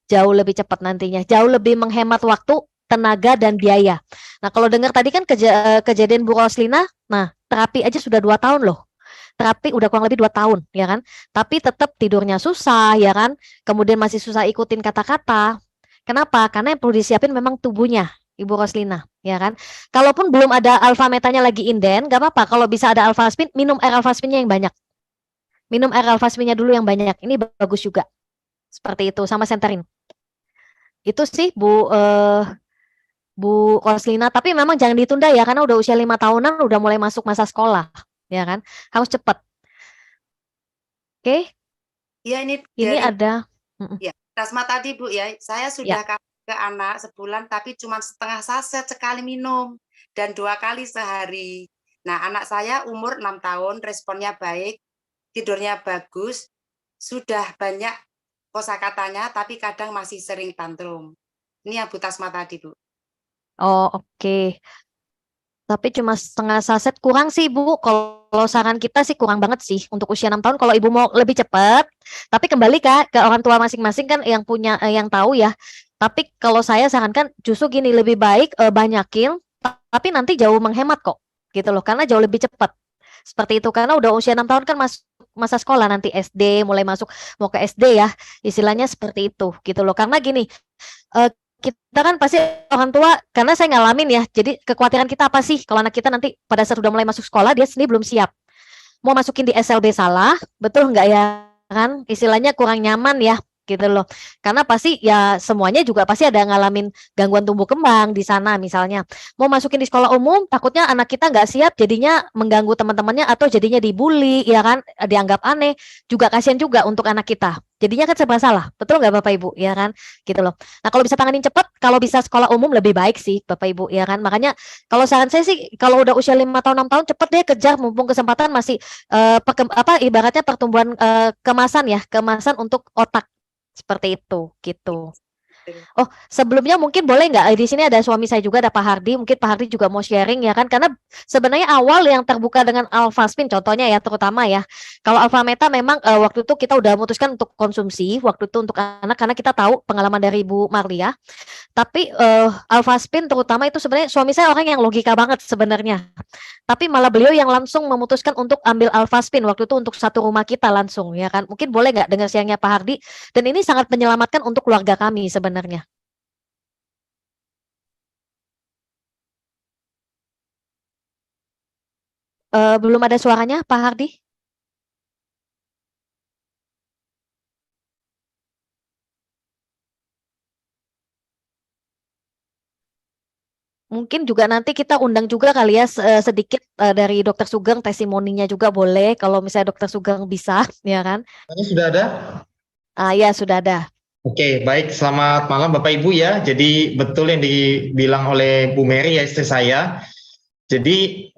jauh lebih cepat nantinya. Jauh lebih menghemat waktu, tenaga, dan biaya. Nah, kalau dengar tadi kan kejadian Bu Roslina, nah terapi aja sudah 2 tahun loh. Terapi udah kurang lebih 2 tahun, ya kan? Tapi tetap tidurnya susah, ya kan? Kemudian masih susah ikutin kata-kata. Kenapa? Karena yang perlu disiapin memang tubuhnya, Ibu Roslina, ya kan? Kalaupun belum ada Alfametanya lagi inden, gak apa-apa. Kalau bisa ada Alfaspin, minum air Alfaspinnya yang banyak. Minum air Alfaspinnya dulu yang banyak. Ini bagus juga. Seperti itu, sama Senterin. Itu sih Bu Roslina, tapi memang jangan ditunda ya, karena udah usia 5 tahunan, udah mulai masuk masa sekolah, ya kan? Harus cepat. Oke, ya ini ini dari ada. ya, plasma tadi Bu ya, saya Ya. sudah kasih ke anak sebulan tapi cuma setengah saset sekali minum dan 2 kali sehari. Nah, anak saya umur 6 tahun, responnya baik, tidurnya bagus, sudah banyak kosakatanya tapi kadang masih sering tantrum. Ini yang Bu Tasma tadi, Bu. Oh, oke. Tapi cuma setengah saset kurang sih, Bu. Kalau saran kita sih kurang banget sih untuk usia 6 tahun. Kalau Ibu mau lebih cepat, tapi kembali ke orang tua masing-masing kan yang punya yang tahu ya. Tapi kalau saya sarankan justru gini, lebih baik banyakin, tapi nanti jauh menghemat kok. Gitu loh, karena jauh lebih cepat. Seperti itu, karena udah usia 6 tahun kan masuk masa sekolah, nanti SD, mulai masuk mau ke SD ya. Istilahnya seperti itu gitu loh. Karena gini, kita kan pasti orang tua, karena saya ngalamin ya, jadi kekhawatiran kita apa sih kalau anak kita nanti pada saat sudah mulai masuk sekolah dia sendiri belum siap, mau masukin di SLB salah, betul nggak ya kan, istilahnya kurang nyaman ya, gitu loh. Karena pasti ya semuanya juga pasti ada ngalamin gangguan tumbuh kembang di sana misalnya. Mau masukin di sekolah umum, takutnya anak kita nggak siap jadinya mengganggu teman-temannya atau jadinya dibully, ya kan, dianggap aneh, juga kasihan juga untuk anak kita. Jadinya kan serba salah, betul nggak Bapak Ibu, ya kan, gitu loh. Nah kalau bisa tanganin cepat, kalau bisa sekolah umum lebih baik sih Bapak Ibu, ya kan. Makanya kalau saran saya sih, kalau udah usia 5 tahun 6 tahun cepet deh kejar mumpung kesempatan masih ibaratnya pertumbuhan kemasan ya, kemasan untuk otak seperti itu, gitu. Oh, sebelumnya mungkin boleh nggak, di sini ada suami saya juga, ada Pak Hardi, mungkin Pak Hardi juga mau sharing ya kan, karena sebenarnya awal yang terbuka dengan Alphaspin contohnya ya, terutama ya, kalau Alpha Meta memang waktu itu kita udah memutuskan untuk konsumsi, waktu itu untuk anak, karena kita tahu pengalaman dari Ibu Marlia, tapi Alphaspin terutama itu sebenarnya suami saya orang yang logika banget sebenarnya. Tapi malah beliau yang langsung memutuskan untuk ambil Alphaspin waktu itu untuk satu rumah kita langsung ya kan. Mungkin boleh nggak dengar siangnya Pak Hardi? Dan ini sangat menyelamatkan untuk keluarga kami sebenarnya. Belum ada suaranya Pak Hardi? Mungkin juga nanti kita undang juga kali ya sedikit dari Dokter Sugeng testimoninya juga boleh kalau misalnya Dokter Sugeng bisa ya kan. Ini sudah ada? Ya sudah ada. Oke, baik. Selamat malam Bapak Ibu ya. Jadi betul yang dibilang oleh Bu Mary ya, istri saya. Jadi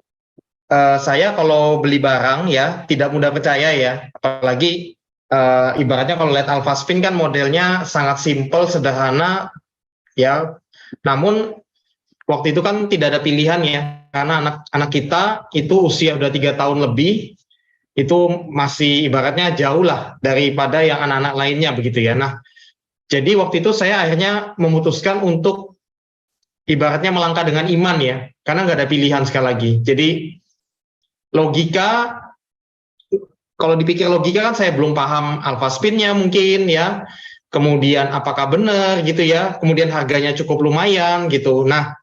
saya kalau beli barang ya tidak mudah percaya ya. Apalagi ibaratnya kalau lihat Alphaspin kan modelnya sangat simpel, sederhana ya. Namun waktu itu kan tidak ada pilihan ya. Karena anak-anak kita itu usia udah 3 tahun lebih, itu masih ibaratnya jauh lah daripada yang anak-anak lainnya begitu ya. Nah, jadi waktu itu saya akhirnya memutuskan untuk ibaratnya melangkah dengan iman ya, karena nggak ada pilihan sekali lagi. Jadi logika, kalau dipikir logika kan saya belum paham Alphaspin-nya mungkin ya, kemudian apakah benar gitu ya, kemudian harganya cukup lumayan gitu. Nah,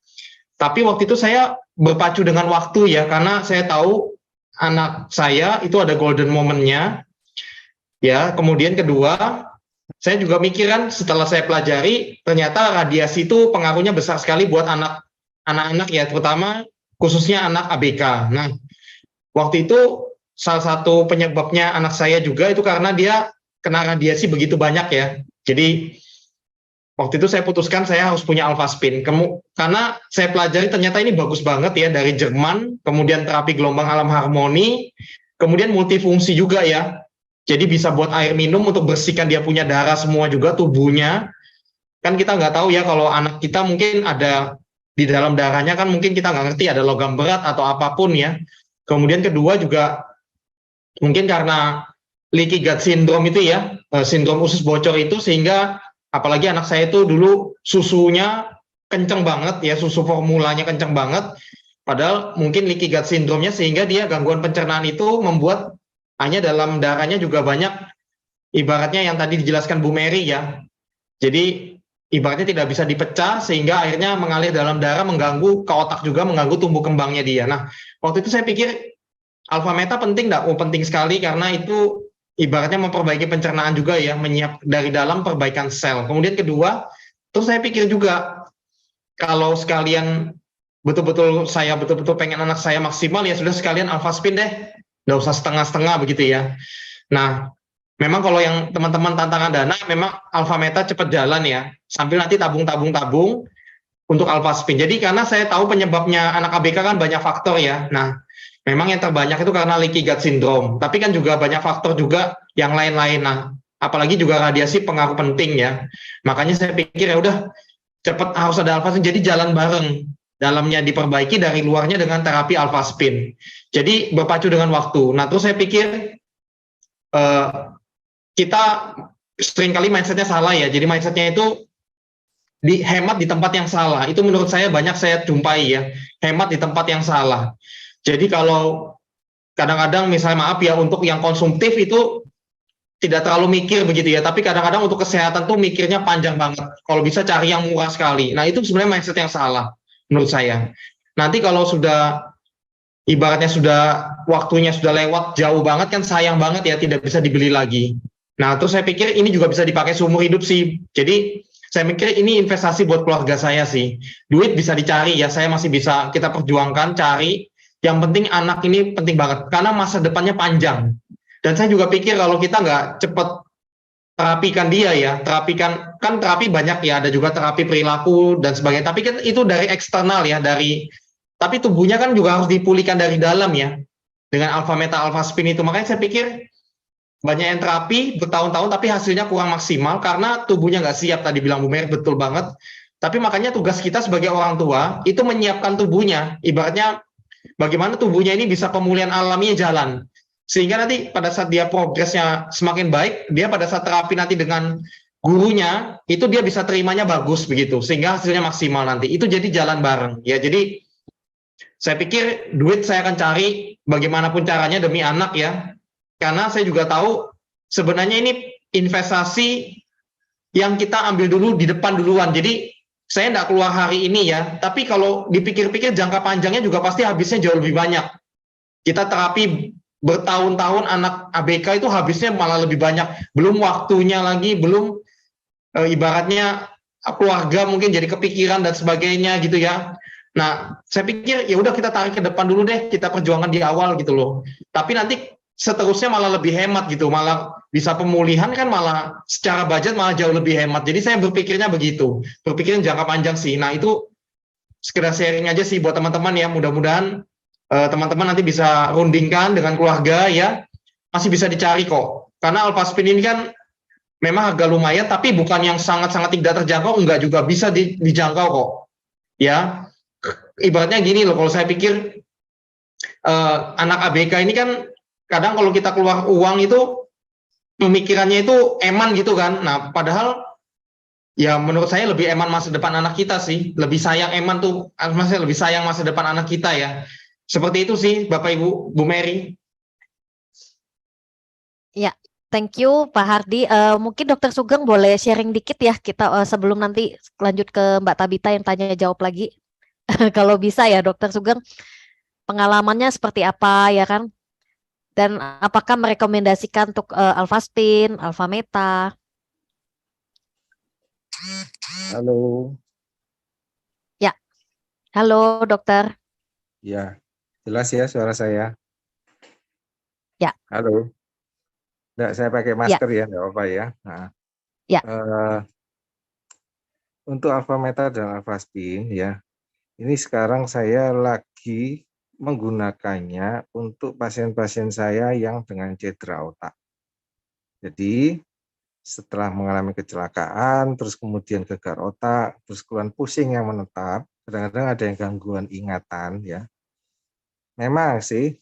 tapi waktu itu saya berpacu dengan waktu ya, karena saya tahu anak saya itu ada golden moment-nya ya. Kemudian kedua, saya juga mikir kan setelah saya pelajari ternyata radiasi itu pengaruhnya besar sekali buat anak-anak ya, terutama khususnya anak ABK. Nah, waktu itu salah satu penyebabnya anak saya juga itu karena dia kena radiasi begitu banyak ya. Jadi waktu itu saya putuskan saya harus punya Alphaspin. Karena saya pelajari ternyata ini bagus banget ya, dari Jerman, kemudian terapi gelombang alam harmoni, kemudian multifungsi juga ya. Jadi bisa buat air minum untuk bersihkan dia punya darah semua juga tubuhnya. Kan kita nggak tahu ya kalau anak kita mungkin ada di dalam darahnya kan mungkin kita nggak ngerti ada logam berat atau apapun ya. Kemudian kedua juga mungkin karena leaky gut syndrome itu ya, sindrom usus bocor itu, sehingga apalagi anak saya itu dulu susunya kenceng banget ya, susu formulanya kenceng banget. Padahal mungkin leaky gut syndrome-nya sehingga dia gangguan pencernaan itu membuat hanya dalam darahnya juga banyak, ibaratnya yang tadi dijelaskan Bu Mary ya. Jadi ibaratnya tidak bisa dipecah sehingga akhirnya mengalir dalam darah, mengganggu ke otak juga, mengganggu tumbuh kembangnya dia. Nah, waktu itu saya pikir Alpha Meta penting nggak? Oh, penting sekali karena itu ibaratnya memperbaiki pencernaan juga ya, menyiap dari dalam perbaikan sel. Kemudian kedua, terus saya pikir juga kalau sekalian saya betul-betul pengen anak saya maksimal ya sudah sekalian Alphaspin deh, nggak usah setengah-setengah begitu ya. Nah, memang kalau yang teman-teman tantangan dana, memang Alpha Meta cepat jalan ya, sambil nanti tabung untuk Alphaspin. Jadi karena saya tahu penyebabnya anak ABK kan banyak faktor ya. Nah, memang yang terbanyak itu karena leaky gut syndrome, tapi kan juga banyak faktor juga yang lain-lain. Nah, apalagi juga radiasi pengaruh penting ya. Makanya saya pikir ya udah cepat harus ada Alphaspin, jadi jalan bareng. Dalamnya diperbaiki, dari luarnya dengan terapi Alphaspin. Jadi berpacu dengan waktu. Nah, terus saya pikir kita seringkali mindsetnya salah ya. Jadi mindsetnya itu dihemat di tempat yang salah. Itu menurut saya banyak saya jumpai ya. Hemat di tempat yang salah. Jadi kalau kadang-kadang misalnya maaf ya, untuk yang konsumtif itu tidak terlalu mikir begitu ya. Tapi kadang-kadang untuk kesehatan tuh mikirnya panjang banget. Kalau bisa cari yang murah sekali. Nah, itu sebenarnya mindset yang salah menurut saya. Nanti kalau sudah ibaratnya sudah waktunya sudah lewat jauh banget kan sayang banget ya, tidak bisa dibeli lagi. Nah, terus saya pikir ini juga bisa dipakai seumur hidup sih. Jadi saya mikir ini investasi buat keluarga saya sih. Duit bisa dicari ya, saya masih bisa kita perjuangkan, cari. Yang penting anak ini penting banget karena masa depannya panjang. Dan saya juga pikir kalau kita nggak cepet terapikan dia ya, terapikan kan terapi banyak ya, ada juga terapi perilaku dan sebagainya. Tapi kan itu dari eksternal ya, tapi tubuhnya kan juga harus dipulihkan dari dalam ya dengan alfa meta alfa spin itu. Makanya saya pikir banyak yang terapi bertahun-tahun tapi hasilnya kurang maksimal karena tubuhnya nggak siap, tadi bilang Bu Mer, betul banget. Tapi makanya tugas kita sebagai orang tua itu menyiapkan tubuhnya, ibaratnya bagaimana tubuhnya ini bisa pemulihan alaminya jalan, sehingga nanti pada saat dia progresnya semakin baik, dia pada saat terapi nanti dengan gurunya itu dia bisa terimanya bagus begitu, sehingga hasilnya maksimal nanti. Itu jadi jalan bareng ya. Jadi saya pikir duit saya akan cari bagaimanapun caranya demi anak ya, karena saya juga tahu sebenarnya ini investasi yang kita ambil dulu di depan duluan. Jadi saya tidak keluar hari ini ya, tapi kalau dipikir-pikir jangka panjangnya juga pasti habisnya jauh lebih banyak. Kita terapi bertahun-tahun anak ABK itu habisnya malah lebih banyak. Belum waktunya lagi, belum ibaratnya keluarga mungkin jadi kepikiran dan sebagainya gitu ya. Nah, saya pikir ya udah kita tarik ke depan dulu deh, kita perjuangkan di awal gitu loh. Tapi nanti seterusnya malah lebih hemat gitu, malah bisa pemulihan kan malah secara budget malah jauh lebih hemat. Jadi saya berpikirnya begitu, berpikirnya jangka panjang sih. Nah itu sekedar sharing aja sih buat teman-teman ya, mudah-mudahan teman-teman nanti bisa rundingkan dengan keluarga ya, masih bisa dicari kok. Karena alpha spin ini kan memang agak lumayan, tapi bukan yang sangat-sangat tidak terjangkau, enggak, juga bisa dijangkau kok. Ya, ibaratnya gini loh, kalau saya pikir anak ABK ini kan kadang kalau kita keluar uang itu pemikirannya itu eman gitu kan. Nah, padahal ya menurut saya lebih eman masa depan anak kita sih. Lebih sayang eman tuh, maksudnya lebih sayang masa depan anak kita ya. Seperti itu sih Bapak Ibu, Bu Mary. Ya, thank you Pak Hardi. Mungkin Dokter Sugeng boleh sharing dikit ya kita sebelum nanti lanjut ke Mbak Tabita yang tanya jawab lagi. Kalau bisa ya Dokter Sugeng, pengalamannya seperti apa ya kan? Dan apakah merekomendasikan untuk alpha spin, alpha meta? Halo, Ya, halo dokter. ya jelas ya suara saya. Ya. Halo, enggak, saya pakai Ya, masker ya, enggak apa-apa ya. Nah, ya. Untuk alpha meta dan alpha spin ya, ini sekarang saya lagi menggunakannya untuk pasien-pasien saya yang dengan cedera otak. Jadi setelah mengalami kecelakaan, terus kemudian gegar otak, terus kemudian pusing yang menetap, kadang-kadang ada yang gangguan ingatan ya. Memang sih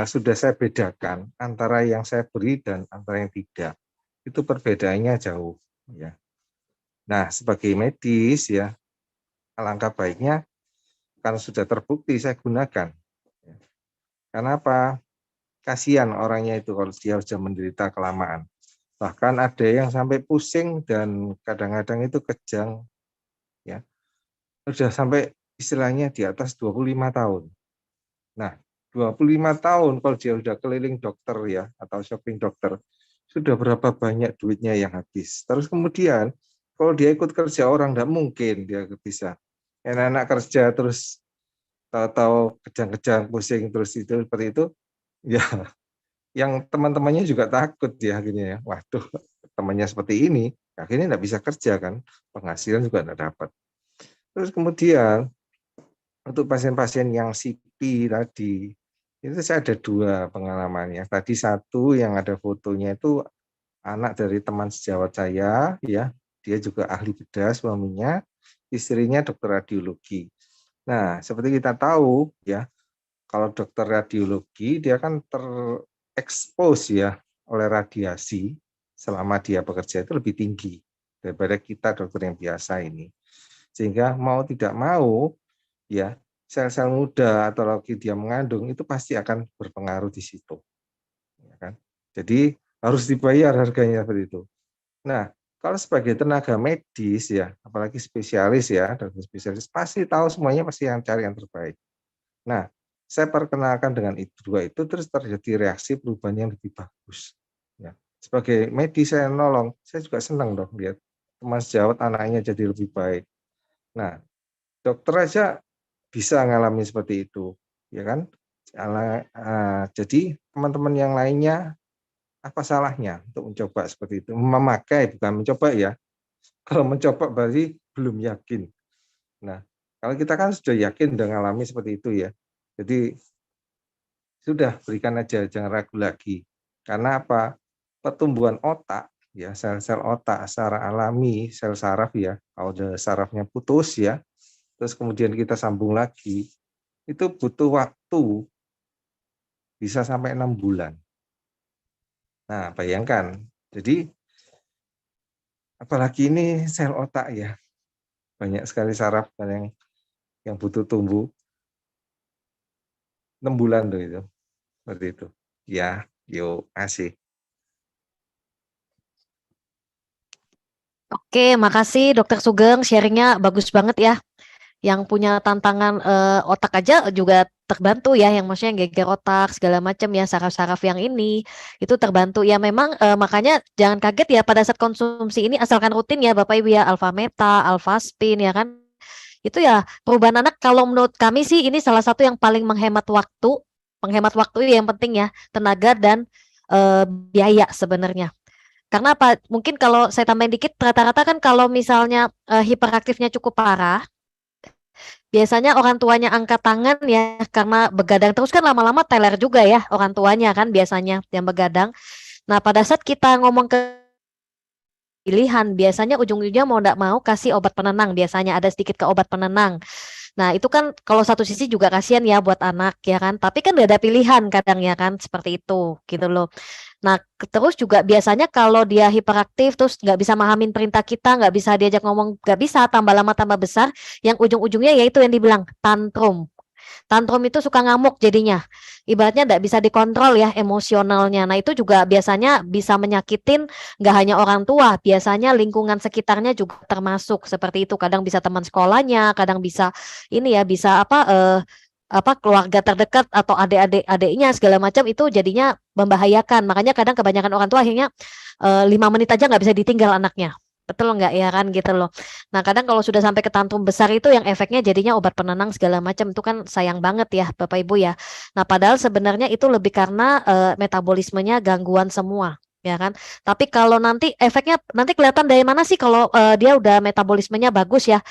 sudah saya bedakan antara yang saya beri dan antara yang tidak. Itu perbedaannya jauh ya. Nah, sebagai medis ya, alangkah baiknya karena sudah terbukti saya gunakan. Ya. Karena apa? Kasihan orangnya itu kalau dia sudah menderita kelamaan. Bahkan ada yang sampai pusing dan kadang-kadang itu kejang ya. Sudah sampai istilahnya di atas 25 tahun. Nah, 25 tahun kalau dia sudah keliling dokter ya atau shopping dokter, sudah berapa banyak duitnya yang habis. Terus kemudian kalau dia ikut kerja orang, tidak mungkin dia bisa. Enak-enak kerja terus tahu-tahu kejang-kejang pusing terus itu seperti itu, ya yang teman-temannya juga takut ya akhirnya ya. Waduh, temannya seperti ini, akhirnya tidak bisa kerja kan, penghasilan juga tidak dapat. Terus kemudian untuk pasien-pasien yang CP tadi, itu saya ada 2 pengalaman ya. Tadi satu yang ada fotonya itu anak dari teman sejawat saya ya, dia juga ahli bedah suaminya, istrinya dokter radiologi. Nah, seperti kita tahu ya, kalau dokter radiologi dia kan terekspos ya oleh radiasi selama dia bekerja itu lebih tinggi daripada kita dokter yang biasa ini. Sehingga mau tidak mau ya, sel-sel muda atau lagi dia mengandung itu pasti akan berpengaruh di situ. Ya kan? Jadi harus dibayar harganya seperti itu. Nah, kalau sebagai tenaga medis ya, apalagi spesialis ya, dokter spesialis pasti tahu semuanya pasti yang cari yang terbaik. Nah, saya perkenalkan dengan itu 2 itu terus terjadi reaksi perubahan yang lebih bagus. Ya. sebagai medis saya nolong, saya juga senang dong lihat teman sejawat anaknya jadi lebih baik. Nah, dokter aja bisa ngalamin seperti itu, ya kan? Jadi teman-teman yang lainnya apa salahnya untuk mencoba seperti itu? Memakai bukan mencoba ya. Kalau mencoba berarti belum yakin. Nah, kalau kita kan sudah yakin udah ngalami seperti itu ya. Jadi sudah berikan aja, jangan ragu lagi. Karena apa? Pertumbuhan otak ya, sel-sel otak secara alami, sel saraf ya, kalau udah sarafnya putus ya, terus kemudian kita sambung lagi, itu butuh waktu bisa sampai 6 bulan. Nah, bayangkan. Jadi apalagi ini sel otak ya, banyak sekali saraf yang butuh tumbuh 6 bulan tuh itu. Seperti itu. Ya, yuk, asik. Oke, makasih Dokter Sugeng, sharingnya bagus banget ya. Yang punya tantangan otak aja juga terbantu ya, yang maksudnya geger otak segala macam ya, saraf-saraf yang ini itu terbantu ya. Memang makanya jangan kaget ya pada saat konsumsi ini, asalkan rutin ya Bapak Ibu ya, alfa meta, alfa spin ya kan. Itu ya perubahan anak, kalau menurut kami sih ini salah satu yang paling menghemat waktu yang penting ya, tenaga dan biaya sebenarnya. Karena apa? Mungkin kalau saya tambahin dikit, rata-rata kan kalau misalnya hiperaktifnya cukup parah, biasanya orang tuanya angkat tangan ya, karena begadang terus kan lama-lama teler juga ya orang tuanya kan biasanya yang begadang. Nah, pada saat kita ngomong ke pilihan, biasanya ujung-ujungnya mau tidak mau kasih obat penenang, biasanya ada sedikit ke obat penenang. Nah, itu kan kalau satu sisi juga kasihan ya buat anak ya kan, tapi kan gak ada pilihan kadang ya kan, seperti itu gitu loh. Nah, terus juga biasanya kalau dia hiperaktif terus nggak bisa mahamin perintah kita, nggak bisa diajak ngomong, nggak bisa, tambah lama tambah besar, yang ujung-ujungnya yaitu yang dibilang tantrum. Tantrum itu suka ngamuk jadinya. Ibaratnya nggak bisa dikontrol ya emosionalnya. Nah, itu juga biasanya bisa menyakitin nggak hanya orang tua, biasanya lingkungan sekitarnya juga termasuk seperti itu. Kadang bisa teman sekolahnya, kadang bisa ini ya, bisa apa keluarga terdekat atau adik-adiknya segala macam, itu jadinya membahayakan. Makanya kadang kebanyakan orang tua akhirnya 5 menit aja nggak bisa ditinggal anaknya. Betul nggak ya kan gitu loh. Nah, kadang kalau sudah sampai ke tantrum besar itu yang efeknya jadinya obat penenang segala macam, itu kan sayang banget ya Bapak Ibu ya. Nah, padahal sebenarnya itu lebih karena metabolismenya gangguan semua ya kan. Tapi kalau nanti efeknya nanti kelihatan dari mana sih kalau dia udah metabolismenya bagus ya,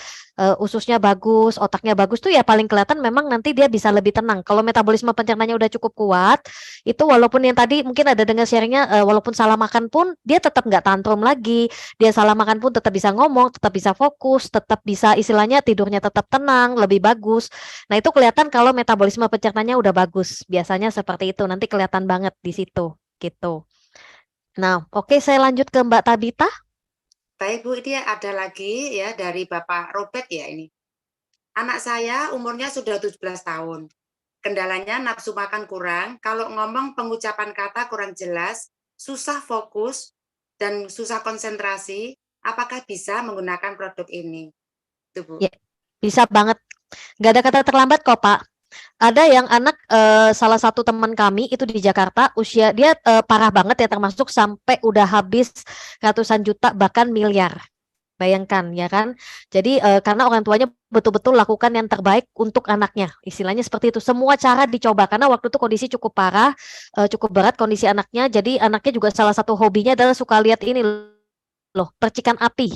ususnya bagus, otaknya bagus tuh ya paling kelihatan memang nanti dia bisa lebih tenang. Kalau metabolisme pencernanya udah cukup kuat, itu walaupun yang tadi mungkin ada dengar sharingnya, walaupun salah makan pun dia tetap nggak tantrum lagi, dia salah makan pun tetap bisa ngomong, tetap bisa fokus, tetap bisa istilahnya tidurnya tetap tenang, lebih bagus. Nah, itu kelihatan kalau metabolisme pencernanya udah bagus. Biasanya seperti itu, nanti kelihatan banget di situ gitu. Nah, oke, saya lanjut ke Mbak Tabita. Baik Bu, ini ada lagi ya dari Bapak Robert ya ini. Anak saya umurnya sudah 17 tahun. Kendalanya nafsu makan kurang, kalau ngomong pengucapan kata kurang jelas, susah fokus, dan susah konsentrasi. Apakah bisa menggunakan produk ini? Itu Bu. Ya, bisa banget. Nggak ada kata terlambat kok, Pak. Ada yang anak salah satu teman kami itu di Jakarta, usia dia parah banget ya, termasuk sampai udah habis ratusan juta bahkan miliar. Bayangkan ya kan. Jadi karena orang tuanya betul-betul lakukan yang terbaik untuk anaknya. Istilahnya seperti itu. Semua cara dicoba karena waktu itu kondisi cukup parah, cukup berat kondisi anaknya. Jadi anaknya juga salah satu hobinya adalah suka lihat ini loh, percikan api.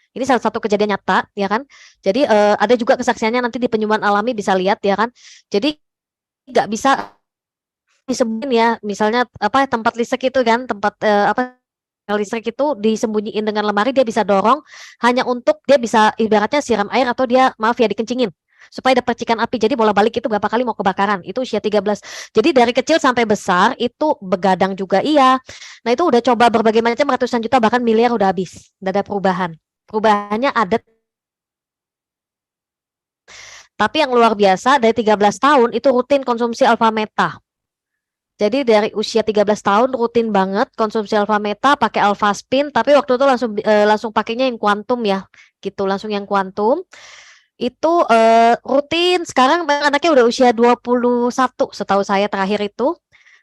Ini salah satu kejadian nyata ya kan. Jadi ada juga kesaksiannya nanti di penyembuhan alami bisa lihat ya kan. Jadi nggak bisa disebutin ya, misalnya apa tempat listrik itu kan, tempat apa listrik itu disembunyiin dengan lemari, dia bisa dorong hanya untuk dia bisa ibaratnya siram air atau dia maaf ya dikencingin supaya ada percikan api. Jadi bola-balik itu berapa kali mau kebakaran. Itu usia 13. Jadi dari kecil sampai besar itu begadang juga iya. Nah, itu udah coba berbagai macam, ratusan juta bahkan miliar udah habis. Udah ada perubahan. Perubahannya ada. Tapi yang luar biasa dari 13 tahun itu rutin konsumsi alfa meta. Jadi dari usia 13 tahun rutin banget konsumsi alfa meta, pakai alfa spin, tapi waktu itu langsung pakainya yang kuantum ya, gitu, langsung yang kuantum. Itu rutin. Sekarang anaknya udah usia 21 setahu saya terakhir itu.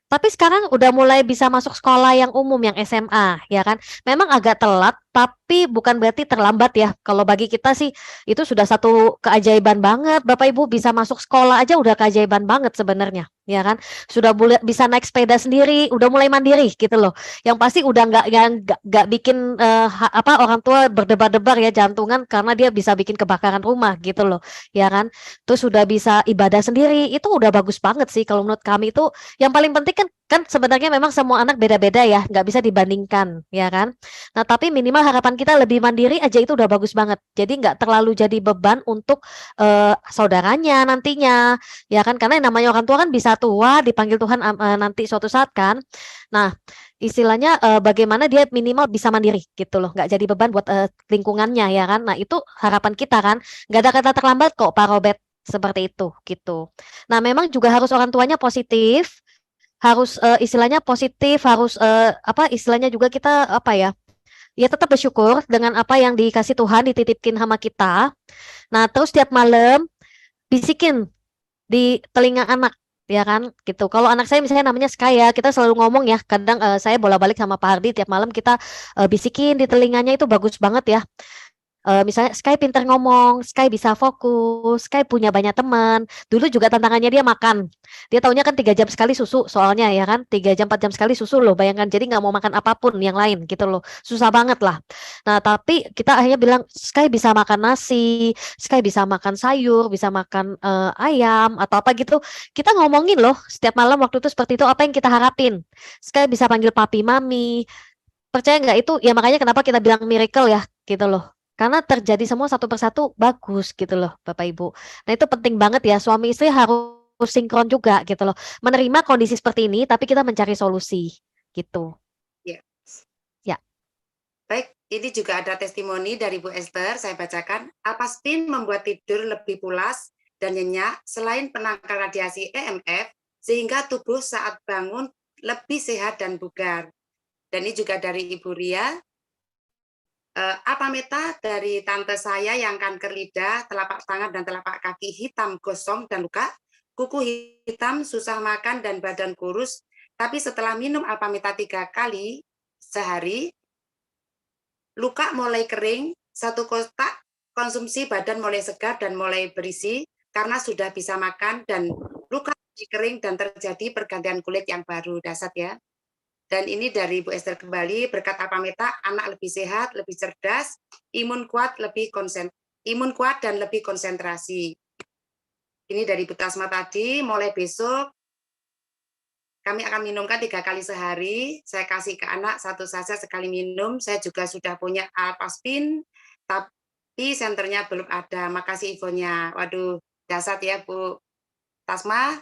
Tapi sekarang udah mulai bisa masuk sekolah yang umum, yang SMA, ya kan. Memang agak telat, tapi bukan berarti terlambat ya. Kalau bagi kita sih itu sudah satu keajaiban banget. Bapak Ibu bisa masuk sekolah aja udah keajaiban banget sebenarnya, ya kan. Sudah bisa naik sepeda sendiri, udah mulai mandiri gitu loh. Yang pasti udah nggak bikin orang tua berdebar-debar ya jantungan karena dia bisa bikin kebakaran rumah gitu loh, ya kan. Terus sudah bisa ibadah sendiri, itu udah bagus banget sih kalau menurut kami itu. Yang paling penting kan sebenarnya memang semua anak beda-beda ya, nggak bisa dibandingkan, ya kan. Nah, tapi minimal harapan kita lebih mandiri aja itu udah bagus banget. Jadi nggak terlalu jadi beban untuk saudaranya nantinya, ya kan. Karena yang namanya orang tua kan bisa tua, dipanggil Tuhan nanti suatu saat kan. Nah, istilahnya bagaimana dia minimal bisa mandiri gitu loh, nggak jadi beban buat lingkungannya, ya kan. Nah, itu harapan kita kan. Nggak ada kata terlambat kok, Pak Robert. Seperti itu, gitu. Nah, memang juga harus orang tuanya positif, harus istilahnya positif, harus istilahnya juga kita ya tetap bersyukur dengan apa yang dikasih Tuhan, dititipin sama kita. Nah, terus tiap malam bisikin di telinga anak, ya kan, gitu. Kalau anak saya misalnya namanya Sky ya, kita selalu ngomong ya, kadang saya bolak-balik sama Pak Hardi tiap malam kita bisikin di telinganya itu bagus banget ya. Misalnya Sky pinter ngomong, Sky bisa fokus, Sky punya banyak teman. Dulu juga tantangannya dia makan. Dia taunya kan 3 jam sekali susu soalnya ya kan, 3 jam 4 jam sekali susu loh, bayangkan. Jadi nggak mau makan apapun yang lain gitu loh. Susah banget lah. Nah, tapi kita akhirnya bilang Sky bisa makan nasi, Sky bisa makan sayur, bisa makan ayam atau apa gitu. Kita ngomongin loh setiap malam waktu itu seperti itu apa yang kita harapin. Sky bisa panggil papi, mami. Percaya nggak itu? Ya makanya kenapa kita bilang miracle ya gitu loh. Karena terjadi semua satu persatu bagus gitu loh Bapak Ibu. Nah itu penting banget ya, suami istri harus sinkron juga gitu loh. Menerima kondisi seperti ini tapi kita mencari solusi gitu. Ya. Ya. Baik, ini juga ada testimoni dari Bu Esther, saya bacakan. Alpaspin membuat tidur lebih pulas dan nyenyak selain penangkal radiasi EMF sehingga tubuh saat bangun lebih sehat dan bugar. Dan ini juga dari Ibu Ria. Apameta dari tante saya yang kanker lidah, telapak tangan dan telapak kaki hitam, gosong dan luka, kuku hitam, susah makan dan badan kurus. Tapi setelah minum Apameta 3 kali sehari, luka mulai kering, 1 kotak, konsumsi badan mulai segar dan mulai berisi karena sudah bisa makan dan luka kering dan terjadi pergantian kulit yang baru. Dasar ya. Dan ini dari Bu Esther kembali, berkat Apameta, anak lebih sehat, lebih cerdas, imun kuat dan lebih konsentrasi. Ini dari Bu Tasma tadi, mulai besok kami akan minumkan 3 kali sehari. Saya kasih ke anak 1 saja sekali minum. Saya juga sudah punya Alpaspin, tapi senternya belum ada. Makasih infonya. Waduh, dasar ya Bu Tasma.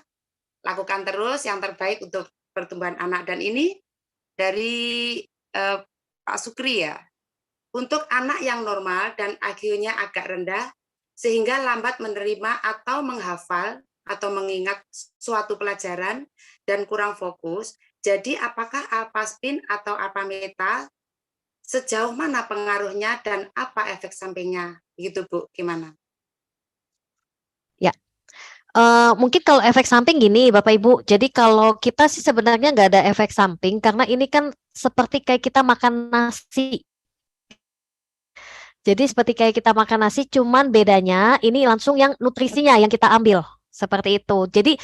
Lakukan terus yang terbaik untuk pertumbuhan anak. Dan ini dari Pak Sukri ya, untuk anak yang normal dan IQ-nya agak rendah, sehingga lambat menerima atau menghafal atau mengingat suatu pelajaran dan kurang fokus, jadi apakah Alpaspin atau Apameta, sejauh mana pengaruhnya dan apa efek sampingnya? Gitu Bu, gimana? Ya. Mungkin kalau efek samping gini Bapak Ibu, jadi kalau kita sih sebenarnya nggak ada efek samping karena ini kan seperti kayak kita makan nasi. Jadi seperti kayak kita makan nasi, cuman bedanya ini langsung yang nutrisinya yang kita ambil seperti itu. Jadi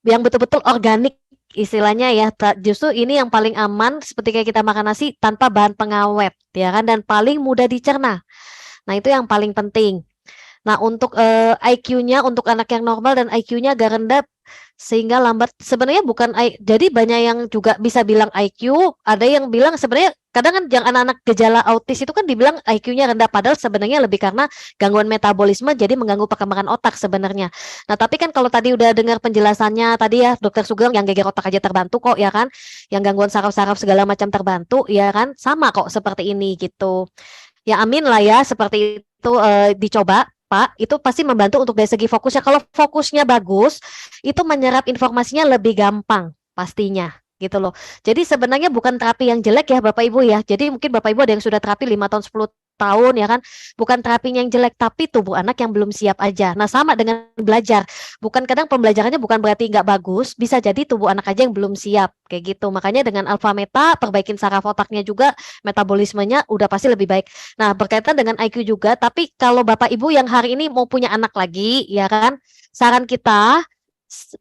yang betul-betul organik istilahnya ya, justru ini yang paling aman seperti kayak kita makan nasi tanpa bahan pengawet ya kan, dan paling mudah dicerna. Nah itu yang paling penting. Nah, untuk IQ-nya untuk anak yang normal dan IQ-nya agak rendah sehingga lambat, sebenarnya bukan jadi banyak yang juga bisa bilang IQ, ada yang bilang sebenarnya kadang kan yang anak-anak gejala autis itu kan dibilang IQ-nya rendah padahal sebenarnya lebih karena gangguan metabolisme jadi mengganggu perkembangan otak sebenarnya. Nah, tapi kan kalau tadi udah dengar penjelasannya tadi ya Dokter Sugeng, yang geger otak aja terbantu kok ya kan, yang gangguan saraf-saraf segala macam terbantu ya kan, sama kok seperti ini gitu. Ya amin lah ya seperti itu dicoba Pak, itu pasti membantu untuk dari segi fokusnya. Kalau fokusnya bagus, itu menyerap informasinya lebih gampang pastinya gitu loh. Jadi sebenarnya bukan terapi yang jelek ya Bapak Ibu ya. Jadi mungkin Bapak Ibu ada yang sudah terapi 5 tahun 10 tahun ya kan, bukan terapinya yang jelek, tapi tubuh anak yang belum siap aja. Nah, sama dengan belajar, bukan kadang pembelajarannya bukan berarti nggak bagus, bisa jadi tubuh anak aja yang belum siap, kayak gitu. Makanya dengan alfa meta, perbaikin saraf otaknya juga, metabolismenya udah pasti lebih baik. Nah, berkaitan dengan IQ juga, tapi kalau Bapak Ibu yang hari ini mau punya anak lagi, ya kan, saran kita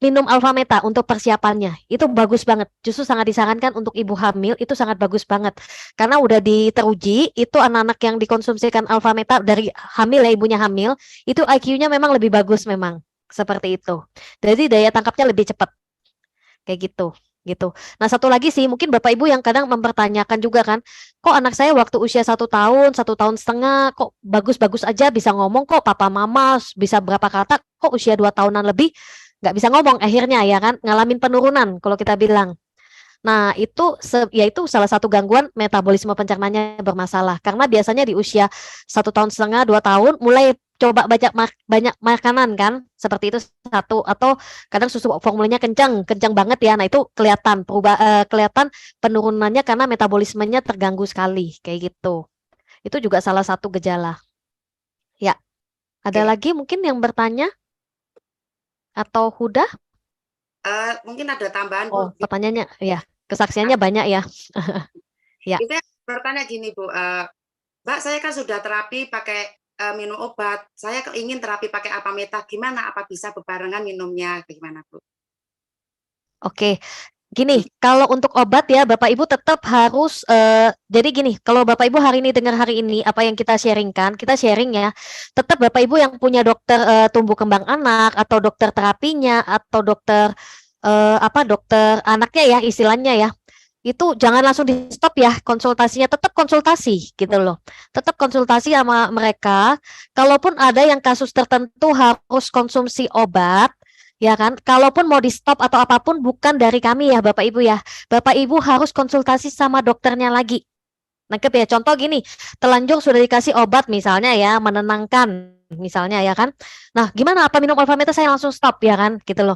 minum alfa meta untuk persiapannya. Itu bagus banget. Justru sangat disarankan untuk ibu hamil, itu sangat bagus banget. Karena udah teruji, itu anak-anak yang dikonsumsikan alfa meta dari hamil ya, ibunya hamil, itu IQ-nya memang lebih bagus memang. Seperti itu. Jadi daya tangkapnya lebih cepat. Kayak gitu. Gitu. Nah, satu lagi sih, mungkin Bapak Ibu yang kadang mempertanyakan juga kan, kok anak saya waktu usia 1 tahun, 1 tahun setengah, kok bagus-bagus aja bisa ngomong, kok papa mama bisa berapa kata, kok usia 2 tahunan lebih nggak bisa ngomong akhirnya ya kan, ngalamin penurunan kalau kita bilang. Nah, ya itu salah satu gangguan metabolisme pencernaannya bermasalah. Karena biasanya di usia 1 tahun setengah, 2 tahun, mulai coba banyak makanan kan, seperti itu satu. Atau kadang susu formulanya kencang banget ya. Nah, itu kelihatan penurunannya karena metabolismenya terganggu sekali, kayak gitu. Itu juga salah satu gejala. Ya, ada Oke. lagi mungkin yang bertanya? Atau Huda? Mungkin ada tambahan, Oh, Bu. pertanyaannya ya, kesaksiannya banyak ya. Ya. Itu bertanya gini, Bu. Mbak, saya kan sudah terapi pakai minum obat. Saya ingin terapi pakai alfa meta. Gimana? Apa bisa bebarengan minumnya? Gimana, Bu? Oke, gini, kalau untuk obat ya Bapak Ibu tetap harus jadi gini, kalau Bapak Ibu hari ini dengar hari ini apa yang kita sharingkan, kita sharing ya. Tetap Bapak Ibu yang punya dokter tumbuh kembang anak atau dokter terapinya atau dokter dokter anaknya ya istilahnya ya. Itu jangan langsung di stop ya konsultasinya, tetap konsultasi gitu loh. Tetap konsultasi sama mereka. Kalaupun ada yang kasus tertentu harus konsumsi obat, ya kan? Kalaupun mau di stop atau apapun bukan dari kami ya Bapak Ibu ya. Bapak Ibu harus konsultasi sama dokternya lagi. Nangkep ya, contoh gini, telanjang sudah dikasih obat misalnya ya, menenangkan misalnya ya kan. Nah, gimana apa minum alfa meta saya langsung stop ya kan, gitu loh.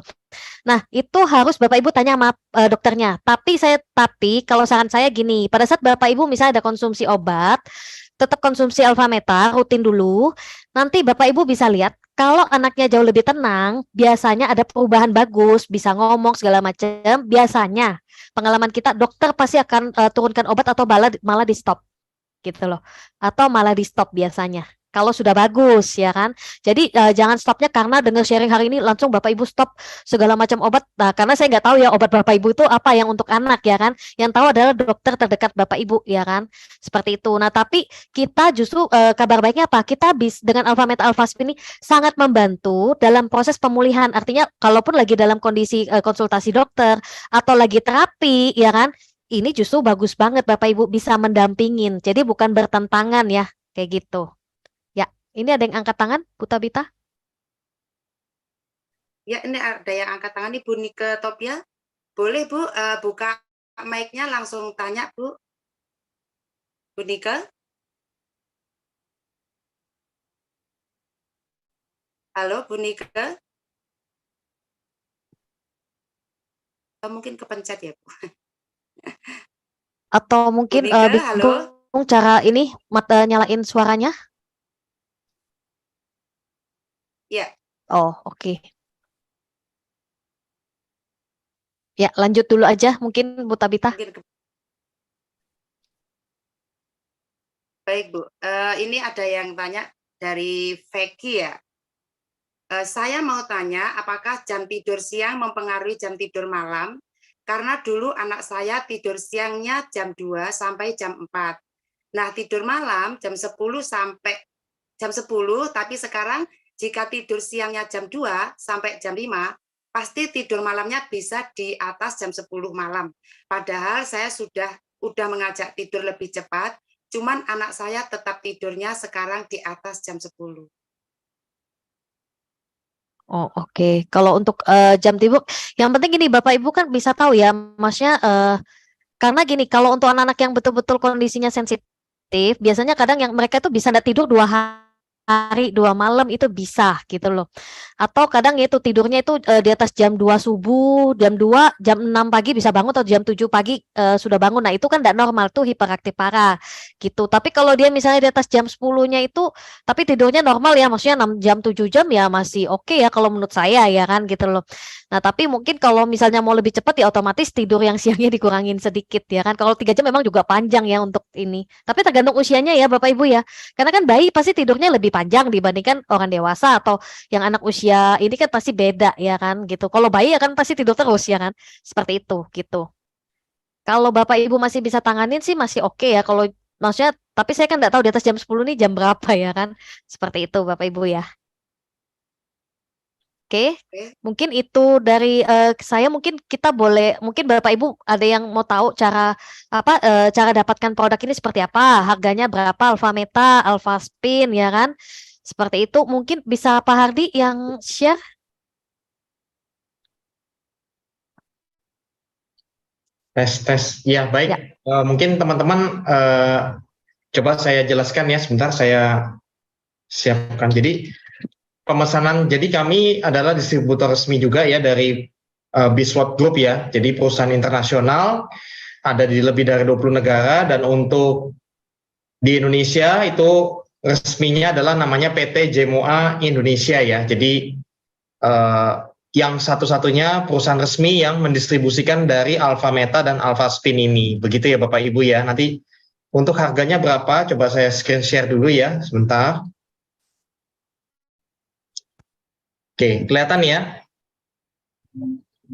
Nah, itu harus Bapak Ibu tanya sama dokternya. Tapi kalau saran saya gini, pada saat Bapak Ibu misalnya ada konsumsi obat, tetap konsumsi alfa meta rutin dulu. Nanti Bapak Ibu bisa lihat kalau anaknya jauh lebih tenang, biasanya ada perubahan bagus, bisa ngomong segala macam. Biasanya pengalaman kita dokter pasti akan turunkan obat atau malah di stop gitu loh. Atau malah di stop biasanya. Kalau sudah bagus ya kan. Jadi jangan stopnya karena dengar sharing hari ini langsung Bapak Ibu stop segala macam obat. Nah, karena saya nggak tahu ya obat Bapak Ibu itu apa yang untuk anak ya kan. Yang tahu adalah dokter terdekat Bapak Ibu ya kan. Seperti itu. Nah, tapi kita justru kabar baiknya apa? Kita dengan alfa meta alfa ini sangat membantu dalam proses pemulihan. Artinya kalaupun lagi dalam kondisi konsultasi dokter atau lagi terapi ya kan. Ini justru bagus banget Bapak Ibu bisa mendampingin. Jadi bukan bertentangan ya, kayak gitu. Ya, ini ada yang angkat tangan, Bu Tabita? Ya, ini ada yang angkat tangan nih, Bu Nike Topia. Boleh, Bu, buka mic-nya langsung tanya, Bu. Bu Nike? Halo, Bu Nike? Mungkin kepencet ya, Bu. Atau mungkin Bu Nike, halo? bingung cara ini nyalain suaranya? Ya. Oh, oke. Ya, lanjut dulu aja mungkin Bu Tabita. Baik, Bu. Ini ada yang tanya dari Vicky ya. Saya mau tanya, apakah jam tidur siang mempengaruhi jam tidur malam? Karena dulu anak saya tidur siangnya jam 2 sampai jam 4. Nah, tidur malam jam 10 sampai jam 10, tapi sekarang jika tidur siangnya jam 2 sampai jam 5, pasti tidur malamnya bisa di atas jam 10 malam. Padahal saya udah mengajak tidur lebih cepat, cuman anak saya tetap tidurnya sekarang di atas jam 10. Oh, oke. Kalau untuk jam tidur, yang penting gini Bapak Ibu kan bisa tahu ya, maksudnya karena gini, kalau untuk anak-anak yang betul-betul kondisinya sensitif, biasanya kadang yang mereka itu bisa nggak tidur 2 hari hari 2 malam itu bisa gitu loh. Atau kadang itu tidurnya itu di atas jam 2 subuh, jam 2, jam 6 pagi bisa bangun atau jam 7 pagi sudah bangun. Nah, itu kan tidak normal tuh hiperaktif parah gitu. Tapi kalau dia misalnya di atas jam 10-nya itu tapi tidurnya normal ya, maksudnya 6 jam 7 jam ya masih oke ya kalau menurut saya ya kan gitu loh. Nah, tapi mungkin kalau misalnya mau lebih cepat ya otomatis tidur yang siangnya dikurangin sedikit ya kan. Kalau 3 jam memang juga panjang ya untuk ini. Tapi tergantung usianya ya Bapak Ibu ya. Karena kan bayi pasti tidurnya lebih panjang dibandingkan orang dewasa atau yang anak usia ini kan pasti beda ya kan gitu. Kalau bayi ya kan pasti tidur terus ya kan. Seperti itu gitu. Kalau Bapak Ibu masih bisa tanganin sih masih oke ya. Kalau maksudnya tapi saya kan nggak tahu di atas jam 10 nih jam berapa ya kan. Seperti itu Bapak Ibu ya. Oke, Oke. mungkin itu dari saya mungkin kita boleh mungkin Bapak Ibu ada yang mau tahu cara apa cara dapatkan produk ini seperti apa, harganya berapa, Alpha Meta, Alpha Spin ya kan? Seperti itu mungkin bisa Pak Hardi yang share. Tes. Ya, baik. Ya. Mungkin teman-teman coba saya jelaskan ya, sebentar saya siapkan. Jadi pemesanan, jadi kami adalah distributor resmi juga ya dari Biswap Group ya. Jadi perusahaan internasional ada di lebih dari 20 negara dan untuk di Indonesia itu resminya adalah namanya PT JMOA Indonesia ya. Jadi yang satu-satunya perusahaan resmi yang mendistribusikan dari Alpha Meta dan Alpha Spin ini. Begitu ya Bapak Ibu ya. Nanti untuk harganya berapa? Coba saya screen share dulu ya, sebentar. Oke, kelihatan ya?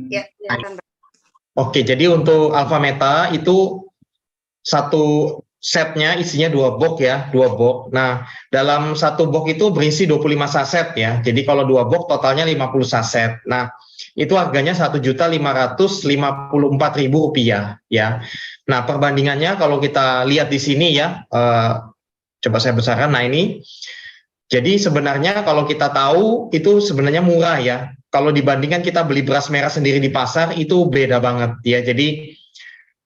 Ya, kelihatan. Oke, jadi untuk Alpha Meta itu satu setnya isinya 2 box ya, 2 box. Nah, dalam satu box itu berisi 25 saset ya. Jadi kalau 2 box totalnya 50 saset. Nah, itu harganya Rp1.554.000 ya. Nah, perbandingannya kalau kita lihat di sini ya, coba saya besarkan. Nah, ini. Jadi sebenarnya kalau kita tahu itu sebenarnya murah ya. Kalau dibandingkan kita beli beras merah sendiri di pasar itu beda banget ya. Jadi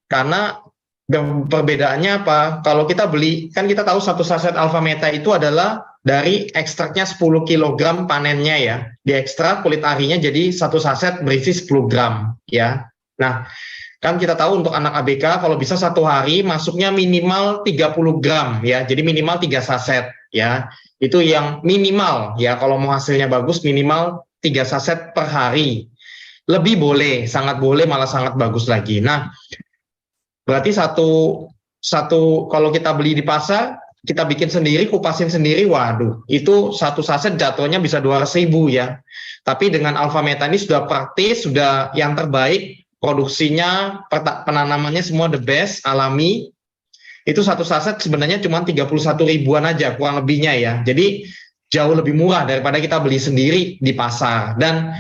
karena perbedaannya apa? Kalau kita beli, kan kita tahu satu saset Alpha Meta itu adalah dari ekstraknya 10 kg panennya ya. Diekstrak kulit arinya jadi satu saset berisi 10 gram ya. Nah, kan kita tahu untuk anak ABK kalau bisa satu hari masuknya minimal 30 gram ya. Jadi minimal 3 saset ya. Itu yang minimal ya. Kalau mau hasilnya bagus minimal 3 saset per hari. Lebih boleh, sangat boleh, malah sangat bagus lagi. Nah, berarti satu kalau kita beli di pasar, kita bikin sendiri, kupasin sendiri, waduh, itu satu saset jatuhnya bisa 200.000 ya. Tapi dengan Alpha Meta ini sudah praktis, sudah yang terbaik, produksinya, penanamannya semua the best, alami. Itu satu saset sebenarnya cuma 31 ribuan aja, kurang lebihnya ya. Jadi jauh lebih murah daripada kita beli sendiri di pasar. Dan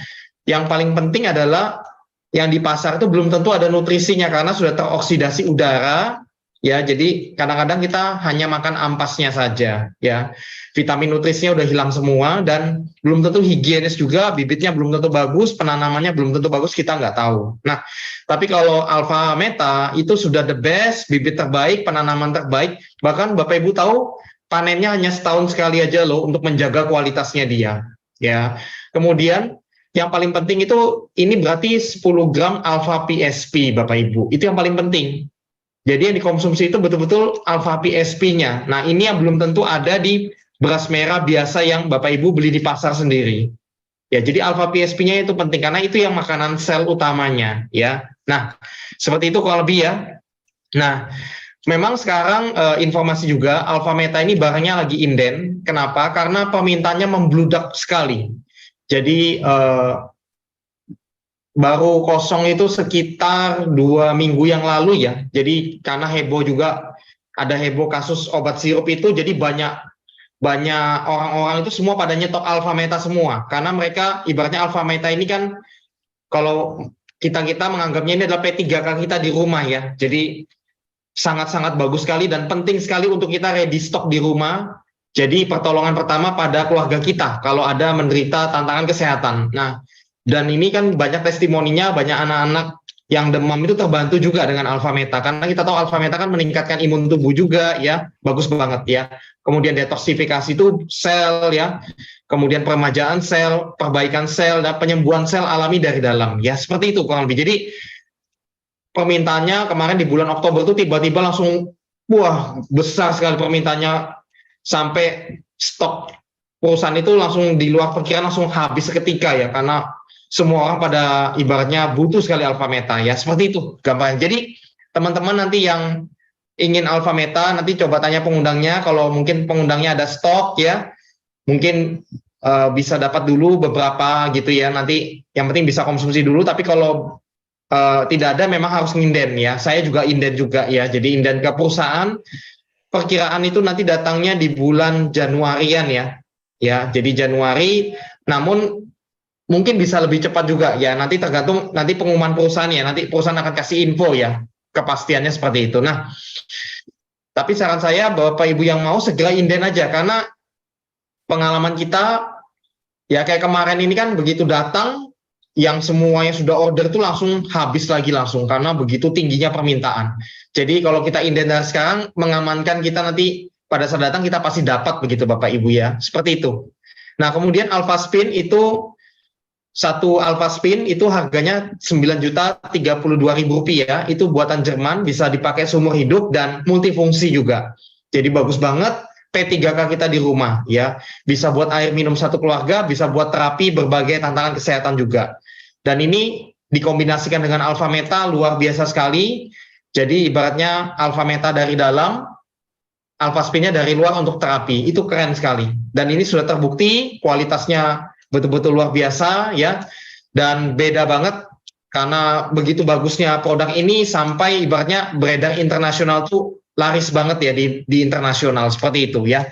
yang paling penting adalah yang di pasar itu belum tentu ada nutrisinya karena sudah teroksidasi udara ya. Jadi kadang-kadang kita hanya makan ampasnya saja ya. Vitamin nutrisinya udah hilang semua dan belum tentu higienis juga, bibitnya belum tentu bagus, penanamannya belum tentu bagus, kita nggak tahu. Nah, tapi kalau Alpha Meta itu sudah the best, bibit terbaik, penanaman terbaik, bahkan Bapak Ibu tahu panennya hanya setahun sekali aja loh untuk menjaga kualitasnya dia ya. Kemudian yang paling penting itu ini berarti 10 gram Alpha PSP Bapak Ibu. Itu yang paling penting. Jadi yang dikonsumsi itu betul-betul Alpha PSP-nya. Nah, ini yang belum tentu ada di beras merah biasa yang Bapak Ibu beli di pasar sendiri. Ya, jadi Alpha PSP-nya itu penting karena itu yang makanan sel utamanya ya. Nah, seperti itu kurang lebih ya. Nah, memang sekarang informasi juga Alpha Meta ini barangnya lagi inden. Kenapa? Karena permintaannya membludak sekali. Jadi baru kosong itu sekitar 2 minggu yang lalu ya. Jadi karena heboh juga, ada heboh kasus obat sirup itu, jadi banyak orang-orang itu semua pada nyetok Alpha Meta semua. Karena mereka ibaratnya Alpha Meta ini kan kalau kita menganggapnya ini adalah P3K kita di rumah ya. Jadi sangat-sangat bagus sekali dan penting sekali untuk kita ready stock di rumah. Jadi pertolongan pertama pada keluarga kita kalau ada menderita tantangan kesehatan. Nah, dan ini kan banyak testimoninya, banyak anak-anak yang demam itu terbantu juga dengan alfa meta, karena kita tahu alfa meta kan meningkatkan imun tubuh juga ya, bagus banget ya. Kemudian detoksifikasi itu sel ya, kemudian peremajaan sel, perbaikan sel, dan penyembuhan sel alami dari dalam ya, seperti itu kurang lebih. Jadi permintaannya kemarin di bulan Oktober itu tiba-tiba langsung wah besar sekali permintaannya, sampai stok perusahaan itu langsung di luar perkiraan, langsung habis seketika ya, karena semua orang pada ibaratnya butuh sekali alfa meta ya, seperti itu gampangnya. Jadi teman-teman nanti yang ingin alfa meta nanti coba tanya pengundangnya, kalau mungkin pengundangnya ada stok ya, mungkin bisa dapat dulu beberapa gitu ya, nanti yang penting bisa konsumsi dulu. Tapi kalau tidak ada memang harus nginden ya, saya juga inden juga ya, jadi inden ke perusahaan. Perkiraan itu nanti datangnya di bulan Januarian ya, jadi Januari, namun mungkin bisa lebih cepat juga ya, nanti tergantung nanti pengumuman perusahaan ya, nanti perusahaan akan kasih info ya, kepastiannya seperti itu. Nah, tapi saran saya Bapak Ibu yang mau segera inden aja, karena pengalaman kita ya kayak kemarin ini kan begitu datang, yang semuanya sudah order itu langsung habis lagi langsung, karena begitu tingginya permintaan. Jadi kalau kita inden dari sekarang, mengamankan kita nanti pada saat datang kita pasti dapat begitu Bapak Ibu ya, seperti itu. Nah kemudian Alpha Spin itu, satu Alpha Spin itu harganya Rp9.032.000, itu buatan Jerman, bisa dipakai seumur hidup dan multifungsi juga. Jadi bagus banget, P3K kita di rumah ya, bisa buat air minum satu keluarga, bisa buat terapi berbagai tantangan kesehatan juga. Dan ini dikombinasikan dengan alfa meta, luar biasa sekali. Jadi ibaratnya alfa meta dari dalam, alpha spinnya dari luar untuk terapi, itu keren sekali. Dan ini sudah terbukti kualitasnya betul-betul luar biasa ya, dan beda banget, karena begitu bagusnya produk ini sampai ibaratnya beredar internasional tuh laris banget ya di internasional, seperti itu ya.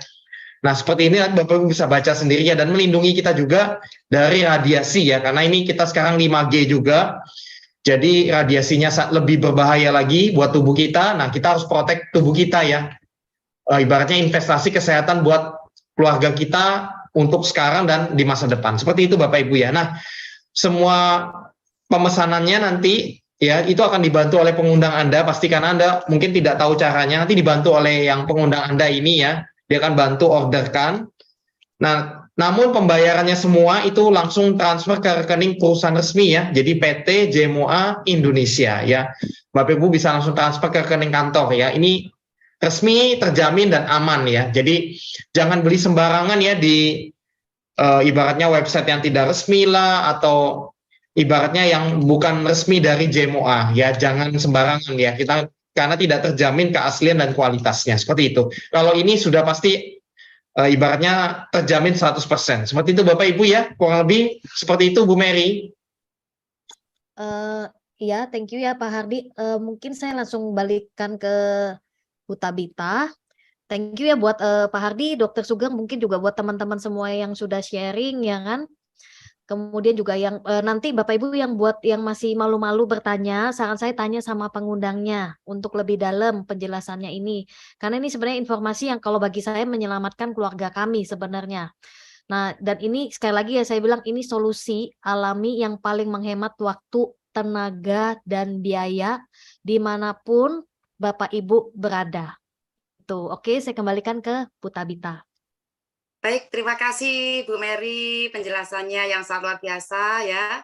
Nah seperti ini Bapak Ibu bisa baca sendiri ya, dan melindungi kita juga dari radiasi ya, karena ini kita sekarang 5G juga, jadi radiasinya lebih berbahaya lagi buat tubuh kita. Nah kita harus protect tubuh kita ya, ibaratnya investasi kesehatan buat keluarga kita untuk sekarang dan di masa depan, seperti itu Bapak Ibu ya. Nah semua pemesanannya nanti ya itu akan dibantu oleh pengundang Anda, pastikan Anda mungkin tidak tahu caranya, nanti dibantu oleh yang pengundang Anda ini ya, dia akan bantu orderkan. Nah, namun pembayarannya semua itu langsung transfer ke rekening perusahaan resmi ya, jadi PT JMOA Indonesia ya, Bapak Ibu bisa langsung transfer ke rekening kantor ya, ini resmi, terjamin dan aman ya. Jadi jangan beli sembarangan ya di ibaratnya website yang tidak resmi lah, atau ibaratnya yang bukan resmi dari JMOA ya, jangan sembarangan ya, kita karena tidak terjamin keaslian dan kualitasnya, seperti itu. Kalau ini sudah pasti ibaratnya terjamin 100%, seperti itu Bapak Ibu ya, kurang lebih seperti itu Bu Mary. Ya, thank you ya Pak Hardi. Mungkin saya langsung balikkan ke Bu Tabita. Thank you ya buat Pak Hardi, Dokter Sugeng, mungkin juga buat teman-teman semua yang sudah sharing ya kan. Kemudian juga yang nanti Bapak Ibu yang buat yang masih malu-malu bertanya, saran saya tanya sama pengundangnya untuk lebih dalam penjelasannya ini. Karena ini sebenarnya informasi yang kalau bagi saya menyelamatkan keluarga kami sebenarnya. Nah, dan ini sekali lagi ya saya bilang ini solusi alami yang paling menghemat waktu, tenaga, dan biaya dimanapun Bapak Ibu berada. Tuh, oke, saya kembalikan ke Bu Tabita. Baik, terima kasih Bu Mary, penjelasannya yang sangat luar biasa ya.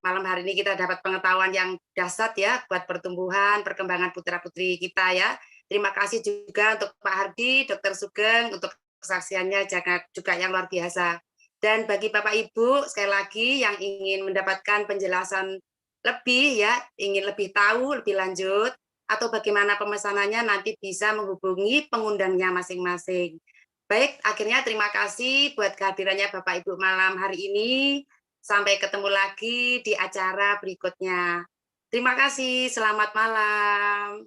Malam hari ini kita dapat pengetahuan yang dahsyat ya buat pertumbuhan, perkembangan putra-putri kita ya. Terima kasih juga untuk Pak Hardi, Dokter Sugeng, untuk kesaksiannya juga yang luar biasa. Dan bagi Bapak Ibu, sekali lagi yang ingin mendapatkan penjelasan lebih ya, ingin lebih tahu, lebih lanjut, atau bagaimana pemesanannya nanti bisa menghubungi pengundangnya masing-masing. Baik, akhirnya terima kasih buat kehadirannya Bapak Ibu malam hari ini. Sampai ketemu lagi di acara berikutnya. Terima kasih, selamat malam.